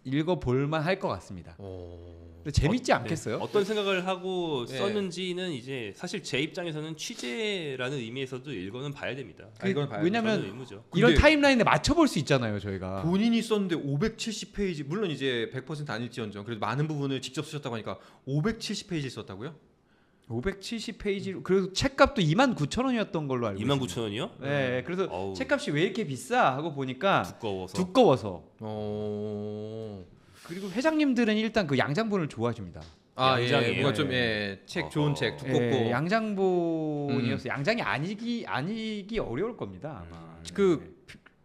Speaker 3: 읽어볼만 할 것 같습니다. 근데 재밌지 않겠어요?
Speaker 2: 어떤 생각을 하고
Speaker 1: 네.
Speaker 2: 썼는지는 이제 사실 제 입장에서는 취재라는 의미에서도 읽어는 봐야 됩니다.
Speaker 1: 이건 봐야죠.
Speaker 3: 왜냐면
Speaker 2: 저는 의무죠.
Speaker 3: 이런
Speaker 1: 근데
Speaker 3: 타임라인에 맞춰볼 수 있잖아요, 저희가.
Speaker 1: 본인이 썼는데 570페이지 물론 이제 100% 아닐지언정 그래도 많은 부분을 직접 쓰셨다고 하니까 570페이지 썼다고요?
Speaker 3: 570페이지 그래도 책값도 29,000원이었던 걸로 알고 있습니다.
Speaker 2: 29,000원이요?
Speaker 3: 네, 그래서
Speaker 2: 어우.
Speaker 3: 책값이 왜 이렇게 비싸 하고 보니까
Speaker 2: 두꺼워서.
Speaker 3: 그리고 회장님들은 일단 그 양장본을 좋아하십니다.
Speaker 1: 아,
Speaker 2: 양장이에요.
Speaker 1: 예, 뭔가 좀 책 좋은 책 두껍고
Speaker 3: 예, 양장본이어서 양장이 아니기 어려울 겁니다. 아마.
Speaker 1: 그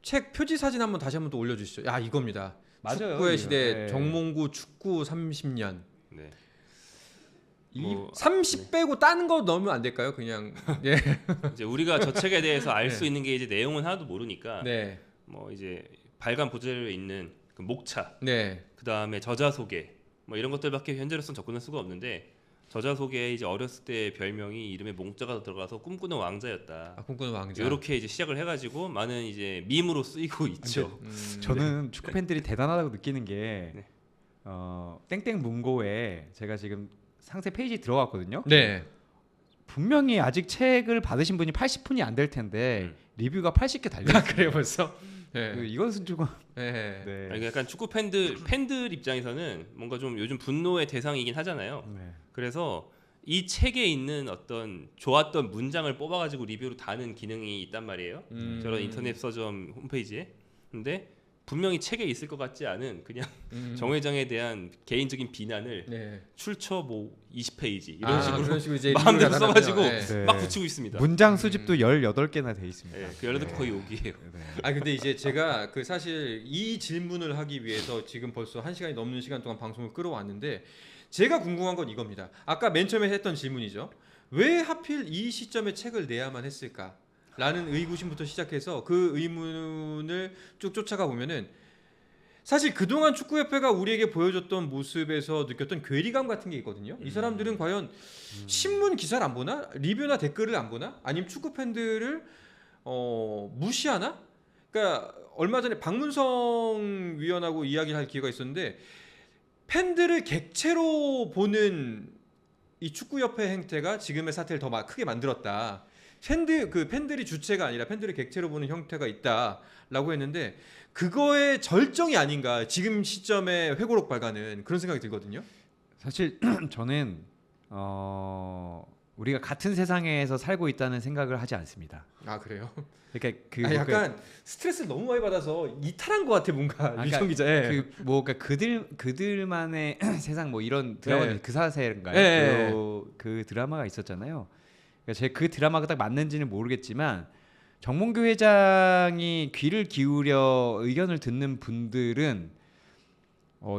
Speaker 1: 책 표지 사진 한번 다시 한번 또 올려주시죠. 야 이겁니다.
Speaker 3: 맞아요.
Speaker 1: 축구의 시대
Speaker 3: 네.
Speaker 1: 정몽구 축구 30년.
Speaker 2: 네.
Speaker 3: 이
Speaker 2: 뭐,
Speaker 1: 30 빼고 다른 거 넣으면 안 될까요? 그냥 예.
Speaker 2: 이제 우리가 저 책에 대해서 알 수
Speaker 1: 네.
Speaker 2: 있는 게 이제 내용은 하나도 모르니까
Speaker 1: 네.
Speaker 2: 뭐 이제 발간 보도자료에 있는 그 목차,
Speaker 1: 네.
Speaker 2: 그 다음에 저자 소개, 뭐 이런 것들밖에 현재로서는 접근할 수가 없는데 저자 소개에 이제 어렸을 때 별명이 이름에 몽자가 들어가서 꿈꾸는 왕자였다.
Speaker 1: 아, 꿈꾸는 왕자.
Speaker 2: 이렇게 이제 시작을 해가지고 많은 이제 밈으로 쓰이고 있죠.
Speaker 3: 저는 축구 팬들이 대단하다고 느끼는 게
Speaker 2: 네.
Speaker 3: 땡땡 문고에 제가 지금 상세 페이지 들어갔거든요.
Speaker 1: 네.
Speaker 3: 분명히 아직 책을 받으신 분이 80분이 안 될 텐데 리뷰가 80개 달려 있어요.
Speaker 1: 그래요 벌써. 네.
Speaker 3: 이것은 조금
Speaker 1: 네.
Speaker 3: 네.
Speaker 2: 아니, 약간 축구 팬들 입장에서는 뭔가 좀 요즘 분노의 대상이긴 하잖아요.
Speaker 3: 네.
Speaker 2: 그래서 이 책에 있는 어떤 좋았던 문장을 뽑아가지고 리뷰로 다는 기능이 있단 말이에요. 저런 인터넷 서점 홈페이지에. 근데 분명히 책에 있을 것 같지 않은 그냥 정 회장에 대한 개인적인 비난을
Speaker 1: 네.
Speaker 2: 출처 뭐 20페이지 이런 식으로
Speaker 1: 그런 식으로 이제
Speaker 2: 마음대로
Speaker 1: 리뷰를
Speaker 2: 써가지고
Speaker 1: 달았네요. 네.
Speaker 3: 네.
Speaker 2: 막 붙이고 있습니다.
Speaker 3: 문장 수집도 18개나 돼 있습니다.
Speaker 2: 네, 그 18개 거의 욕이에요.
Speaker 3: 네.
Speaker 1: 아 근데 이제 제가 그 사실 이 질문을 하기 위해서 지금 벌써 1시간이 넘는 시간 동안 방송을 끌어왔는데 제가 궁금한 건 이겁니다. 아까 맨 처음에 했던 질문이죠. 왜 하필 이 시점에 책을 내야만 했을까? 라는 의구심부터 시작해서 그 의문을 쭉 쫓아가 보면은 사실 그동안 축구협회가 우리에게 보여줬던 모습에서 느꼈던 괴리감 같은 게 있거든요. 이 사람들은 과연 신문 기사를 안 보나? 리뷰나 댓글을 안 보나? 아니면 축구 팬들을 무시하나? 그러니까 얼마 전에 박문성 위원하고 이야기를 할 기회가 있었는데 팬들을 객체로 보는 이 축구협회 행태가 지금의 사태를 더 크게 만들었다. 팬들이 주체가 아니라 팬들을 객체로 보는 형태가 있다라고 했는데 그거의 절정이 아닌가 지금 시점에 회고록 발간은 그런 생각이 들거든요.
Speaker 3: 사실 저는 우리가 같은 세상에서 살고 있다는 생각을 하지 않습니다.
Speaker 1: 아 그래요?
Speaker 3: 그러니까
Speaker 1: 약간 스트레스를 너무 많이 받아서 이탈한 것 같아 뭔가 유성 기자.
Speaker 3: 그러니까 그들만의 세상 뭐 이런 드라마는
Speaker 1: 네.
Speaker 3: 그 사세인가요?
Speaker 1: 네.
Speaker 3: 그 드라마가 있었잖아요. 그러니까 제가 그 드라마가 딱 맞는지는 모르겠지만 정몽규 회장이 귀를 기울여 의견을 듣는 분들은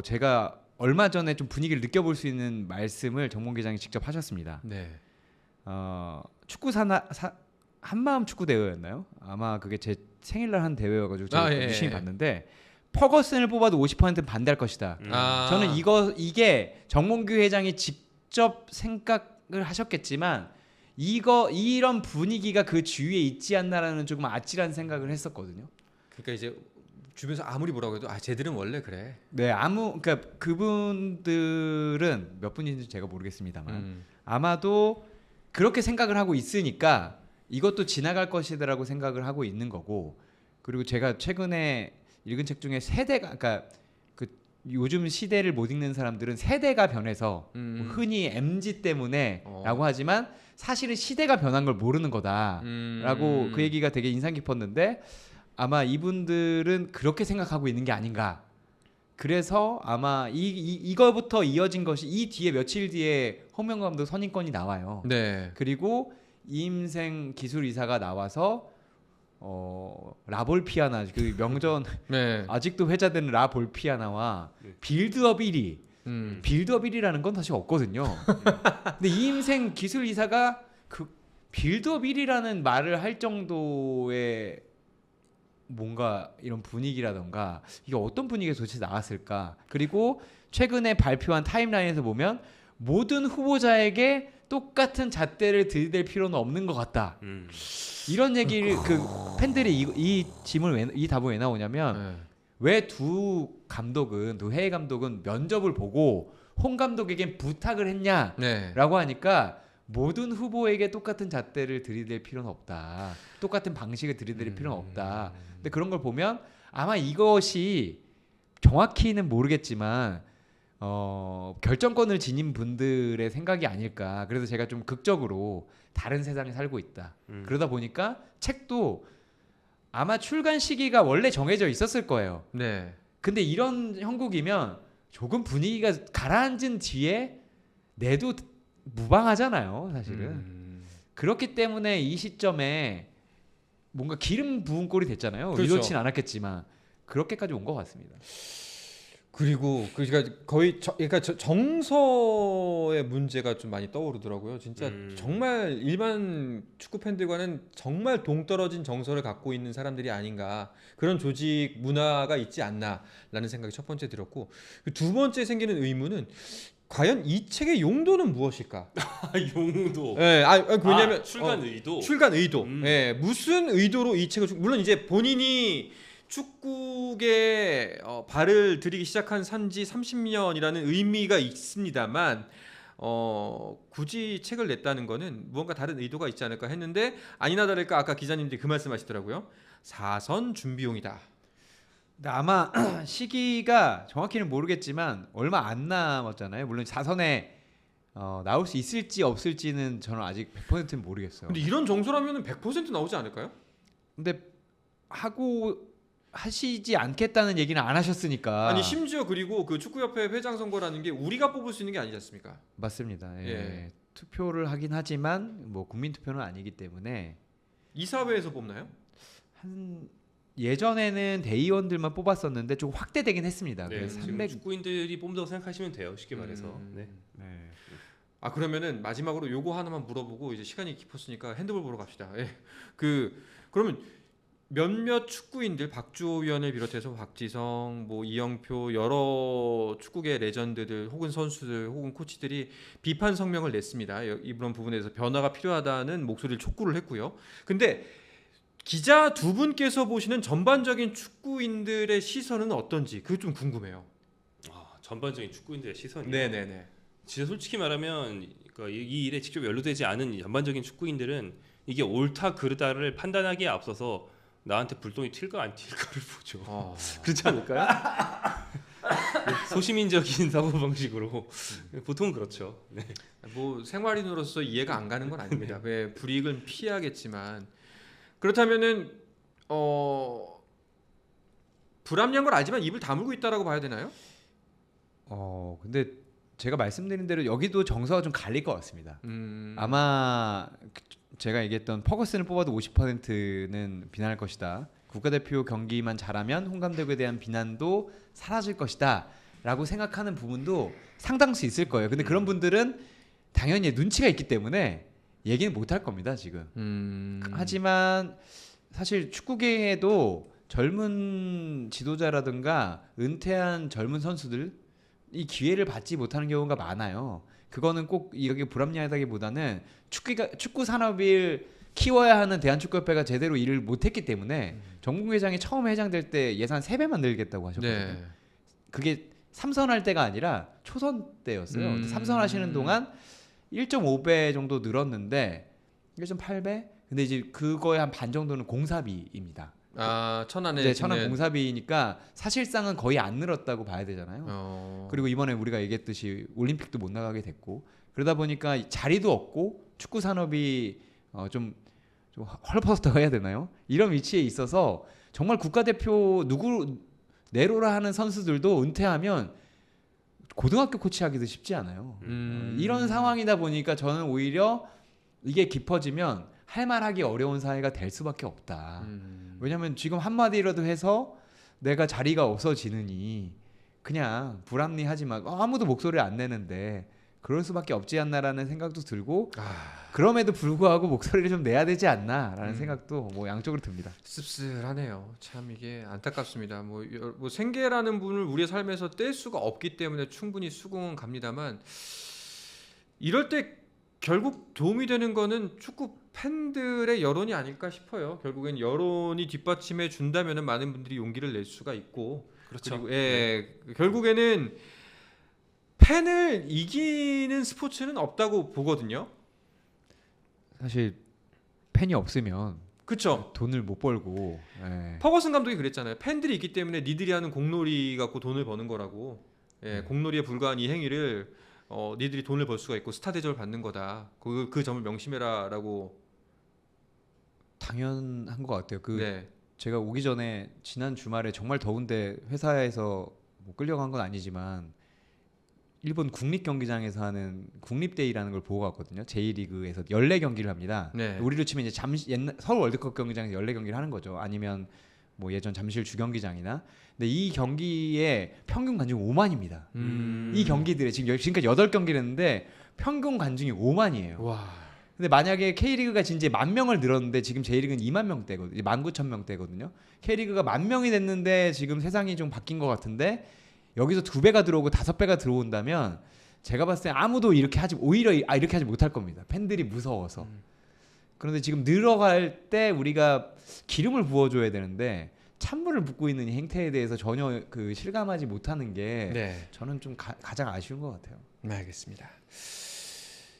Speaker 3: 제가 얼마 전에 좀 분위기를 느껴볼 수 있는 말씀을 정몽규 회장이 직접 하셨습니다.
Speaker 1: 네.
Speaker 3: 축구 한마음 축구 대회였나요? 아마 그게 제 생일날 한 대회여가지고 제가 유심히 봤는데 퍼거슨을 뽑아도 50%는 반대할 것이다. 저는 이게 정몽규 회장이 직접 생각을 하셨겠지만 이런 분위기가 그 주위에 있지 않나라는 조금 아찔한 생각을 했었거든요.
Speaker 1: 그러니까 이제 주변에서 아무리 뭐라고 해도 쟤들은 원래 그래.
Speaker 3: 네, 그러니까 그분들은 몇 분인지 제가 모르겠습니다만 아마도 그렇게 생각을 하고 있으니까 이것도 지나갈 것이다라고 생각을 하고 있는 거고, 그리고 제가 최근에 읽은 책 중에 세대가, 그러니까 그 요즘 시대를 못 읽는 사람들은 세대가 변해서 흔히 MZ 때문에라고 하지만 사실은 시대가 변한 걸 모르는 거다라고 그 얘기가 되게 인상 깊었는데 아마 이분들은 그렇게 생각하고 있는 게 아닌가. 그래서 아마 이거부터 이어진 것이 이 뒤에 며칠 뒤에 홍명보 감독 선임권이 나와요.
Speaker 1: 네.
Speaker 3: 그리고 이임생 기술이사가 나와서 라볼피아나 그 명전
Speaker 1: 네.
Speaker 3: 아직도 회자되는 라볼피아나와 빌드업 1위. 빌드업 1위라는 건 사실 없거든요. 근데 이임생 기술이사가 그 빌드업 1위라는 말을 할 정도의 뭔가 이런 분위기라던가 이게 어떤 분위기가 도대체 나왔을까. 그리고 최근에 발표한 타임라인에서 보면 모든 후보자에게 똑같은 잣대를 들이댈 필요는 없는 것 같다. 이런 얘기를 그 팬들이 이 답은 왜 나오냐면 왜 두 해외 감독은 면접을 보고 홍 감독에겐 부탁을 했냐라고 하니까 모든 후보에게 똑같은 잣대를 들이댈 필요는 없다. 똑같은 방식을 들이댈 필요는 없다. 근데 그런 걸 보면 아마 이것이 정확히는 모르겠지만 결정권을 지닌 분들의 생각이 아닐까. 그래서 제가 좀 극적으로 다른 세상에 살고 있다. 그러다 보니까 책도 아마 출간 시기가 원래 정해져 있었을 거예요.
Speaker 1: 네.
Speaker 3: 근데 이런 형국이면 조금 분위기가 가라앉은 뒤에 내도 무방하잖아요, 사실은. 그렇기 때문에 이 시점에 뭔가 기름 부은 꼴이 됐잖아요.
Speaker 1: 그렇죠.
Speaker 3: 의도치는 않았겠지만 그렇게까지 온 것 같습니다.
Speaker 1: 그리고 그러니까 거의 정서의 문제가 좀 많이 떠오르더라고요. 진짜 정말 일반 축구 팬들과는 정말 동떨어진 정서를 갖고 있는 사람들이 아닌가, 그런 조직 문화가 있지 않나라는 생각이 첫 번째 들었고, 두 번째 생기는 의문은 과연 이 책의 용도는 무엇일까?
Speaker 2: 용도.
Speaker 1: 네, 왜냐면
Speaker 2: 출간 의도.
Speaker 1: 출간 의도. 네, 무슨 의도로 이 책을 물론 이제 본인이 축구에 발을 들이기 시작한 산지 30년이라는 의미가 있습니다만 굳이 책을 냈다는 거는 무언가 다른 의도가 있지 않을까 했는데 아니나 다를까 아까 기자님들이 그 말씀하시더라고요. 사선 준비용이다.
Speaker 3: 근데 아마 시기가 정확히는 모르겠지만 얼마 안 남았잖아요. 물론 사선에 나올 수 있을지 없을지는 저는 아직 100%는 모르겠어요.
Speaker 1: 근데 이런 정서라면 100% 나오지 않을까요?
Speaker 3: 근데 하시지 않겠다는 얘기는 안 하셨으니까.
Speaker 1: 아니 심지어 그리고 그 축구협회 회장 선거라는 게 우리가 뽑을 수 있는 게 아니지 않습니까?
Speaker 3: 맞습니다. 예.
Speaker 1: 예.
Speaker 3: 투표를 하긴 하지만 뭐 국민 투표는 아니기 때문에
Speaker 1: 이사회에서 뽑나요?
Speaker 3: 예전에는 대의원들만 뽑았었는데 좀 확대되긴 했습니다.
Speaker 2: 네,
Speaker 3: 그래서
Speaker 2: 지금 축구인들이 뽑는다고 생각하시면 돼요. 쉽게 말해서. 네.
Speaker 1: 아 그러면은 마지막으로 요거 하나만 물어보고 이제 시간이 깊었으니까 핸드볼 보러 갑시다. 예. 그러면 몇몇 축구인들 박주호 위원을 비롯해서 박지성, 뭐 이영표 여러 축구계 레전드들 혹은 선수들 혹은 코치들이 비판 성명을 냈습니다. 이런 부분에서 변화가 필요하다는 목소리를 촉구를 했고요. 근데 기자 두 분께서 보시는 전반적인 축구인들의 시선은 어떤지 그게 좀 궁금해요.
Speaker 2: 전반적인 축구인들의 시선이요.
Speaker 1: 네네네.
Speaker 2: 진짜 솔직히 말하면 그러니까 이 일에 직접 연루되지 않은 이 전반적인 축구인들은 이게 옳다 그르다를 판단하기에 앞서서 나한테 불똥이 튈까 안 튈까를 보죠. 그렇지 않을까요? 소시민적인 사고 방식으로 보통 그렇죠. 네.
Speaker 1: 뭐 생활인으로서 이해가 안 가는 건 아닙니다. 왜 불이익은 피하겠지만 그렇다면은 불합리한 걸 알지만 입을 다물고 있다라고 봐야 되나요?
Speaker 3: 근데 제가 말씀드린 대로 여기도 정서가 좀 갈릴 것 같습니다. 아마 제가 얘기했던 퍼거슨을 뽑아도 50%는 비난할 것이다. 국가대표 경기만 잘하면 홍 감독에 대한 비난도 사라질 것이다 라고 생각하는 부분도 상당수 있을 거예요. 근데 그런 분들은 당연히 눈치가 있기 때문에 얘기는 못할 겁니다 지금. 하지만 사실 축구계에도 젊은 지도자라든가 은퇴한 젊은 선수들 이 기회를 받지 못하는 경우가 많아요. 그거는 꼭 이렇게 불합리하다기보다는 축구 산업을 키워야 하는 대한축구협회가 제대로 일을 못했기 때문에 정국 회장이 처음 회장될 때 예산 3배만 늘겠다고 하셨거든요.
Speaker 1: 네.
Speaker 3: 그게 삼선할 때가 아니라 초선 때였어요. 삼선하시는 동안 1.5배 정도 늘었는데 1.8배? 근데 이제 그거의 한 반 정도는 공사비입니다.
Speaker 1: 천안에
Speaker 3: 네, 천안 공사비니까 사실상은 거의 안 늘었다고 봐야 되잖아요. 그리고 이번에 우리가 얘기했듯이 올림픽도 못 나가게 됐고 그러다 보니까 자리도 없고 축구 산업이 좀 헐벗었다고 해야 되나요? 이런 위치에 있어서 정말 국가대표 누구 내로라 하는 선수들도 은퇴하면 고등학교 코치하기도 쉽지 않아요. 이런 상황이다 보니까 저는 오히려 이게 깊어지면 할 말하기 어려운 사회가 될 수밖에 없다. 왜냐하면 지금 한마디라도 해서 내가 자리가 없어지느니 그냥 불합리하지만 아무도 목소리를 안 내는데 그럴 수밖에 없지 않나라는 생각도 들고 그럼에도 불구하고 목소리를 좀 내야 되지 않나라는 생각도 뭐 양쪽으로 듭니다.
Speaker 1: 씁쓸하네요. 참 이게 안타깝습니다. 뭐 생계라는 분을 우리의 삶에서 뗄 수가 없기 때문에 충분히 수긍은 갑니다만 이럴 때 결국 도움이 되는 거는 축구 팬들의 여론이 아닐까 싶어요. 결국엔 여론이 뒷받침해 준다면은 많은 분들이 용기를 낼 수가 있고
Speaker 2: 그렇죠.
Speaker 1: 그리고 결국에는 팬을 이기는 스포츠는 없다고 보거든요.
Speaker 3: 사실 팬이 없으면
Speaker 1: 그렇죠.
Speaker 3: 돈을 못 벌고.
Speaker 1: 퍼거슨 감독이 그랬잖아요. 팬들이 있기 때문에 니들이 하는 공놀이 갖고 돈을 버는 거라고. 공놀이에 불과한 이 행위를 니들이 돈을 벌 수가 있고 스타 대접을 받는 거다. 그 점을 명심해라라고.
Speaker 3: 당연한 것 같아요.
Speaker 1: 네.
Speaker 3: 제가 오기 전에 지난 주말에 정말 더운데 회사에서 뭐 끌려간 건 아니지만 일본 국립 경기장에서 하는 국립데이라는 걸 보고 갔거든요. 제1리그에서 14경기를 합니다.
Speaker 1: 네.
Speaker 3: 우리로 치면 이제 옛날 서울 월드컵 경기장에서 14경기를 하는 거죠. 아니면 뭐 예전 잠실 주경기장이나. 근데 이 경기에 평균 관중 5만입니다. 이 경기들에 지금까지 8경기를 했는데 평균 관중이 5만이에요.
Speaker 1: 와.
Speaker 3: 근데 만약에 K리그가 이제 10,000명을 늘었는데 지금 J리그는 29,000명대거든요. 19,000명대거든요. K리그가 10,000명이 됐는데 지금 세상이 좀 바뀐 것 같은데 여기서 2배가 들어오고 5배가 들어온다면 제가 봤을 때 아무도 이렇게 하지 못할 겁니다. 팬들이 무서워서. 그런데 지금 늘어갈 때 우리가 기름을 부어줘야 되는데 찬물을 붓고 있는 이 행태에 대해서 전혀 실감하지 못하는 게 저는 좀 가장 아쉬운 것 같아요.
Speaker 1: 네, 알겠습니다.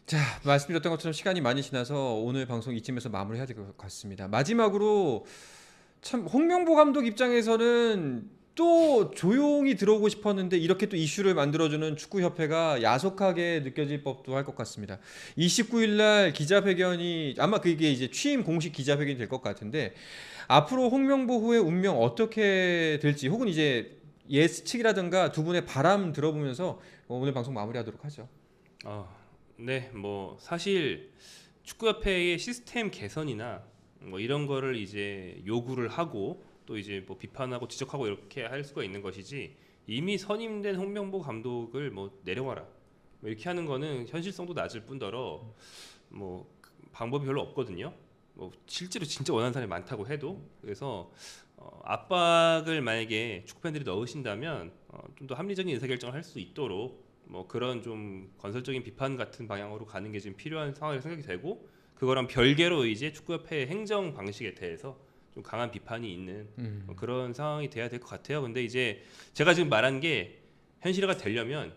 Speaker 1: 자, 말씀드렸던 것처럼 시간이 많이 지나서 오늘 방송 이쯤에서 마무리해야 될 것 같습니다. 마지막으로 참 홍명보 감독 입장에서는 또 조용히 들어오고 싶었는데 이렇게 또 이슈를 만들어주는 축구협회가 야속하게 느껴질 법도 할 것 같습니다. 29일 날 기자회견이 아마 그게 이제 취임 공식 기자회견이 될 것 같은데 앞으로 홍명보 후의 운명 어떻게 될지 혹은 이제 예측이라든가 두 분의 바람 들어보면서 오늘 방송 마무리하도록 하죠.
Speaker 2: 네, 뭐 사실 축구협회의 시스템 개선이나 뭐 이런 거를 이제 요구를 하고 또 이제 뭐 비판하고 지적하고 이렇게 할 수가 있는 것이지 이미 선임된 홍명보 감독을 뭐 내려와라 뭐 이렇게 하는 거는 현실성도 낮을 뿐더러 뭐 방법이 별로 없거든요. 뭐 실제로 진짜 원하는 사람이 많다고 해도 그래서 압박을 만약에 축구팬들이 넣으신다면 좀 더 합리적인 의사결정을 할 수 있도록 뭐 그런 좀 건설적인 비판 같은 방향으로 가는 게 지금 필요한 상황이라고 생각이 되고 그거랑 별개로 이제 축구협회의 행정 방식에 대해서 좀 강한 비판이 있는 그런 상황이 돼야 될 것 같아요. 근데 이제 제가 지금 말한 게 현실화가 되려면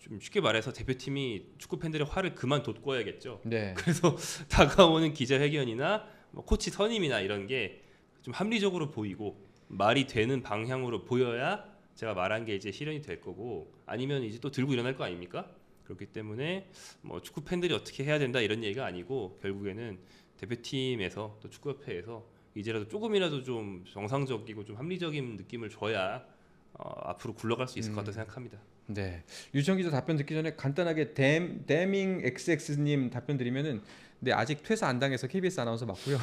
Speaker 2: 좀 쉽게 말해서 대표팀이 축구 팬들의 화를 그만 돋궈야겠죠.
Speaker 1: 네.
Speaker 2: 그래서 다가오는 기자회견이나 뭐 코치 선임이나 이런 게 좀 합리적으로 보이고 말이 되는 방향으로 보여야 제가 말한 게 이제 실현이 될 거고, 아니면 이제 또 들고 일어날 거 아닙니까? 그렇기 때문에 뭐 축구 팬들이 어떻게 해야 된다 이런 얘기가 아니고, 결국에는 대표팀에서 또 축구협회에서 이제라도 조금이라도 좀 정상적이고 좀 합리적인 느낌을 줘야 앞으로 굴러갈 수 있을 것 같다고 생각합니다.
Speaker 1: 네. 유청 기자 답변 듣기 전에 간단하게 데밍 XX님 답변 드리면은, 네, 아직 퇴사 안 당해서 KBS 아나운서 맞고요.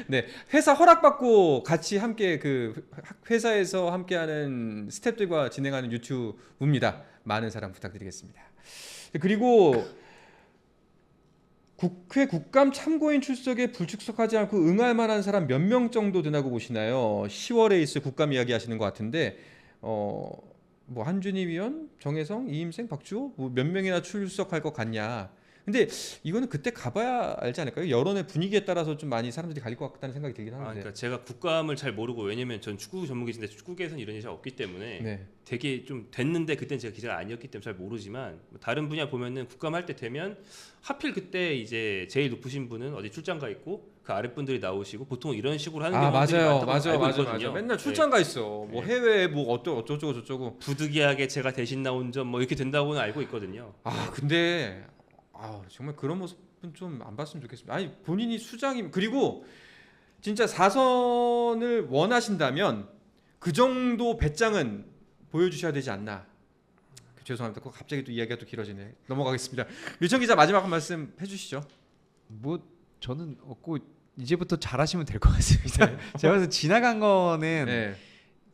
Speaker 1: 네, 회사 허락받고 같이 함께 그 회사에서 함께하는 스태프들과 진행하는 유튜브입니다. 많은 사랑 부탁드리겠습니다. 그리고 국회 국감 참고인 출석에 불출석하지 않고 응할 만한 사람 몇 명 정도 되나고 보시나요? 10월에 있을 국감 이야기 하시는 것 같은데, 뭐 한준희 위원, 정혜성, 이임생, 박주호 뭐 몇 명이나 출석할 것 같냐? 근데 이거는 그때 가봐야 알지 않을까요? 여론의 분위기에 따라서 좀 많이 사람들이 갈릴 것 같다는 생각이 들긴 하는데.
Speaker 2: 그러니까 제가 국감을 잘 모르고, 왜냐면 전 축구 전문기자인데 축구계에서는 이런 일이 잘 없기 때문에
Speaker 1: 네.
Speaker 2: 되게 좀 됐는데, 그때는 제가 기자가 아니었기 때문에 잘 모르지만 다른 분야 보면은 국감 할 때 되면 하필 그때 이제 제일 높으신 분은 어디 출장 가 있고 그 아랫분들이 나오시고, 보통 이런 식으로 하는 경우들이 많다고 알고 있거든요.
Speaker 1: 맨날 출장 가 있어. 뭐
Speaker 2: 네.
Speaker 1: 해외에 뭐 어쩌고 저쩌고.
Speaker 2: 부득이하게 제가 대신 나온 점 뭐 이렇게 된다고는 알고 있거든요.
Speaker 1: 근데 정말 그런 모습은 좀 안 봤으면 좋겠습니다. 아니, 본인이 수장이, 그리고 진짜 4선을 원하신다면 그 정도 배짱은 보여주셔야 되지 않나. 죄송합니다. 갑자기 또 이야기가 또 길어지네. 넘어가겠습니다. 류청 기자 마지막 한 말씀 해주시죠.
Speaker 3: 뭐 저는 없고 이제부터 잘하시면 될 것 같습니다. 제가 봐서 지나간 거는
Speaker 1: 네.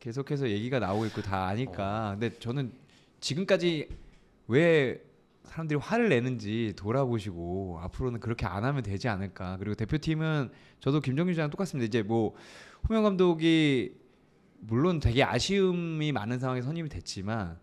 Speaker 3: 계속해서 얘기가 나오고 있고 다 아니까. 근데 저는 지금까지 왜 사람들이 화를 내는지 돌아보시고 앞으로는 그렇게 안 하면 되지 않을까. 그리고 대표팀은 저도 김정규 기자랑 똑같습니다. 이제 뭐 홍명 감독이 물론 되게 아쉬움이 많은 상황에 선임이 됐지만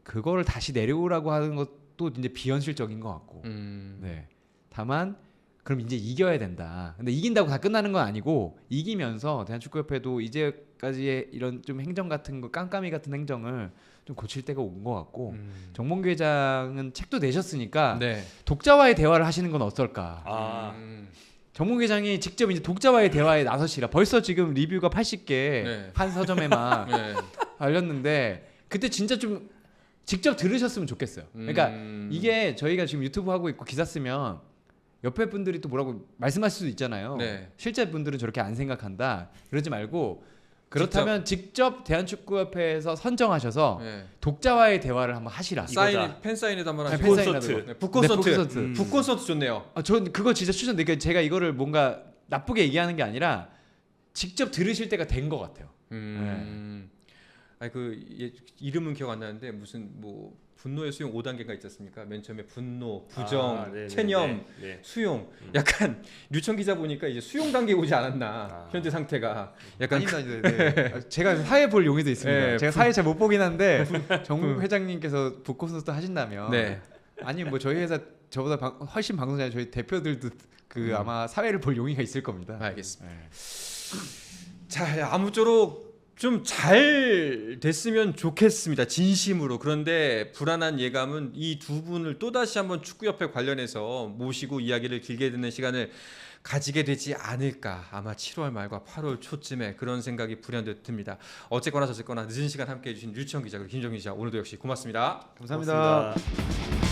Speaker 3: 그거를 다시 내려오라고 하는 것도 이제 비현실적인 것 같고. 네. 다만 그럼 이제 이겨야 된다. 근데 이긴다고 다 끝나는 건 아니고, 이기면서 대한축구협회도 이제까지의 이런 좀 행정 같은 거, 깜깜이 같은 행정을 좀 고칠 때가 온 것 같고, 정몽규 회장은 책도 내셨으니까
Speaker 1: 네.
Speaker 3: 독자와의 대화를 하시는 건 어떨까. 정몽규 회장이 직접 이제 독자와의 대화에 나서시라. 벌써 지금 리뷰가 80개
Speaker 1: 네.
Speaker 3: 한 서점에만
Speaker 1: 네.
Speaker 3: 알렸는데, 그때 진짜 좀 직접 들으셨으면 좋겠어요. 그러니까 이게 저희가 지금 유튜브 하고 있고 기사 쓰면 옆에 분들이 또 뭐라고 말씀하실 수도 있잖아요.
Speaker 1: 네.
Speaker 3: 실제 분들은 저렇게 안 생각한다. 그러지 말고, 그렇다면 직접 대한축구협회에서 선정하셔서
Speaker 1: 네.
Speaker 3: 독자와의 대화를 한번 하시라.
Speaker 1: 팬 사인회도 한번
Speaker 3: 아니,
Speaker 1: 하시고.
Speaker 3: 팬사인회도.
Speaker 1: 네, 북콘서트.
Speaker 3: 네, 북콘서트.
Speaker 1: 북콘서트 좋네요.
Speaker 3: 전 그거 진짜 추천드려요. 그러니까 제가 이거를 뭔가 나쁘게 얘기하는 게 아니라 직접 들으실 때가 된 것 같아요.
Speaker 1: 아니 이름은 기억 안 나는데 무슨 뭐 분노의 수용 5단계가 있지 않습니까? 맨 처음에 분노, 부정,
Speaker 2: 네네네.
Speaker 1: 체념,
Speaker 2: 네.
Speaker 1: 수용. 약간 류청 기자 보니까 이제 수용 단계에 오지 않았나. 현재 상태가. 약간
Speaker 3: 아닙니다. 네. 제가 사회 볼 용의도 있습니다.
Speaker 1: 네,
Speaker 3: 제가 사회 잘 못 보긴 한데 정국 회장님께서 북콘서트 하신다면,
Speaker 1: 네.
Speaker 3: 아니면 뭐 저희 회사 저보다 훨씬 방송 잘하는 저희 대표들도 아마 사회를 볼 용의가 있을 겁니다.
Speaker 1: 알겠습니다.
Speaker 3: 네.
Speaker 1: 자, 아무쪼록 좀 잘 됐으면 좋겠습니다. 진심으로. 그런데 불안한 예감은 이 두 분을 또다시 한번 축구협회 관련해서 모시고 이야기를 길게 듣는 시간을 가지게 되지 않을까. 아마 7월 말과 8월 초쯤에 그런 생각이 불현듯 듭니다. 어쨌거나 저쨌거나 늦은 시간 함께해 주신 류청 기자 그리고 김정민 기자, 오늘도 역시 고맙습니다.
Speaker 3: 감사합니다.
Speaker 2: 고맙습니다.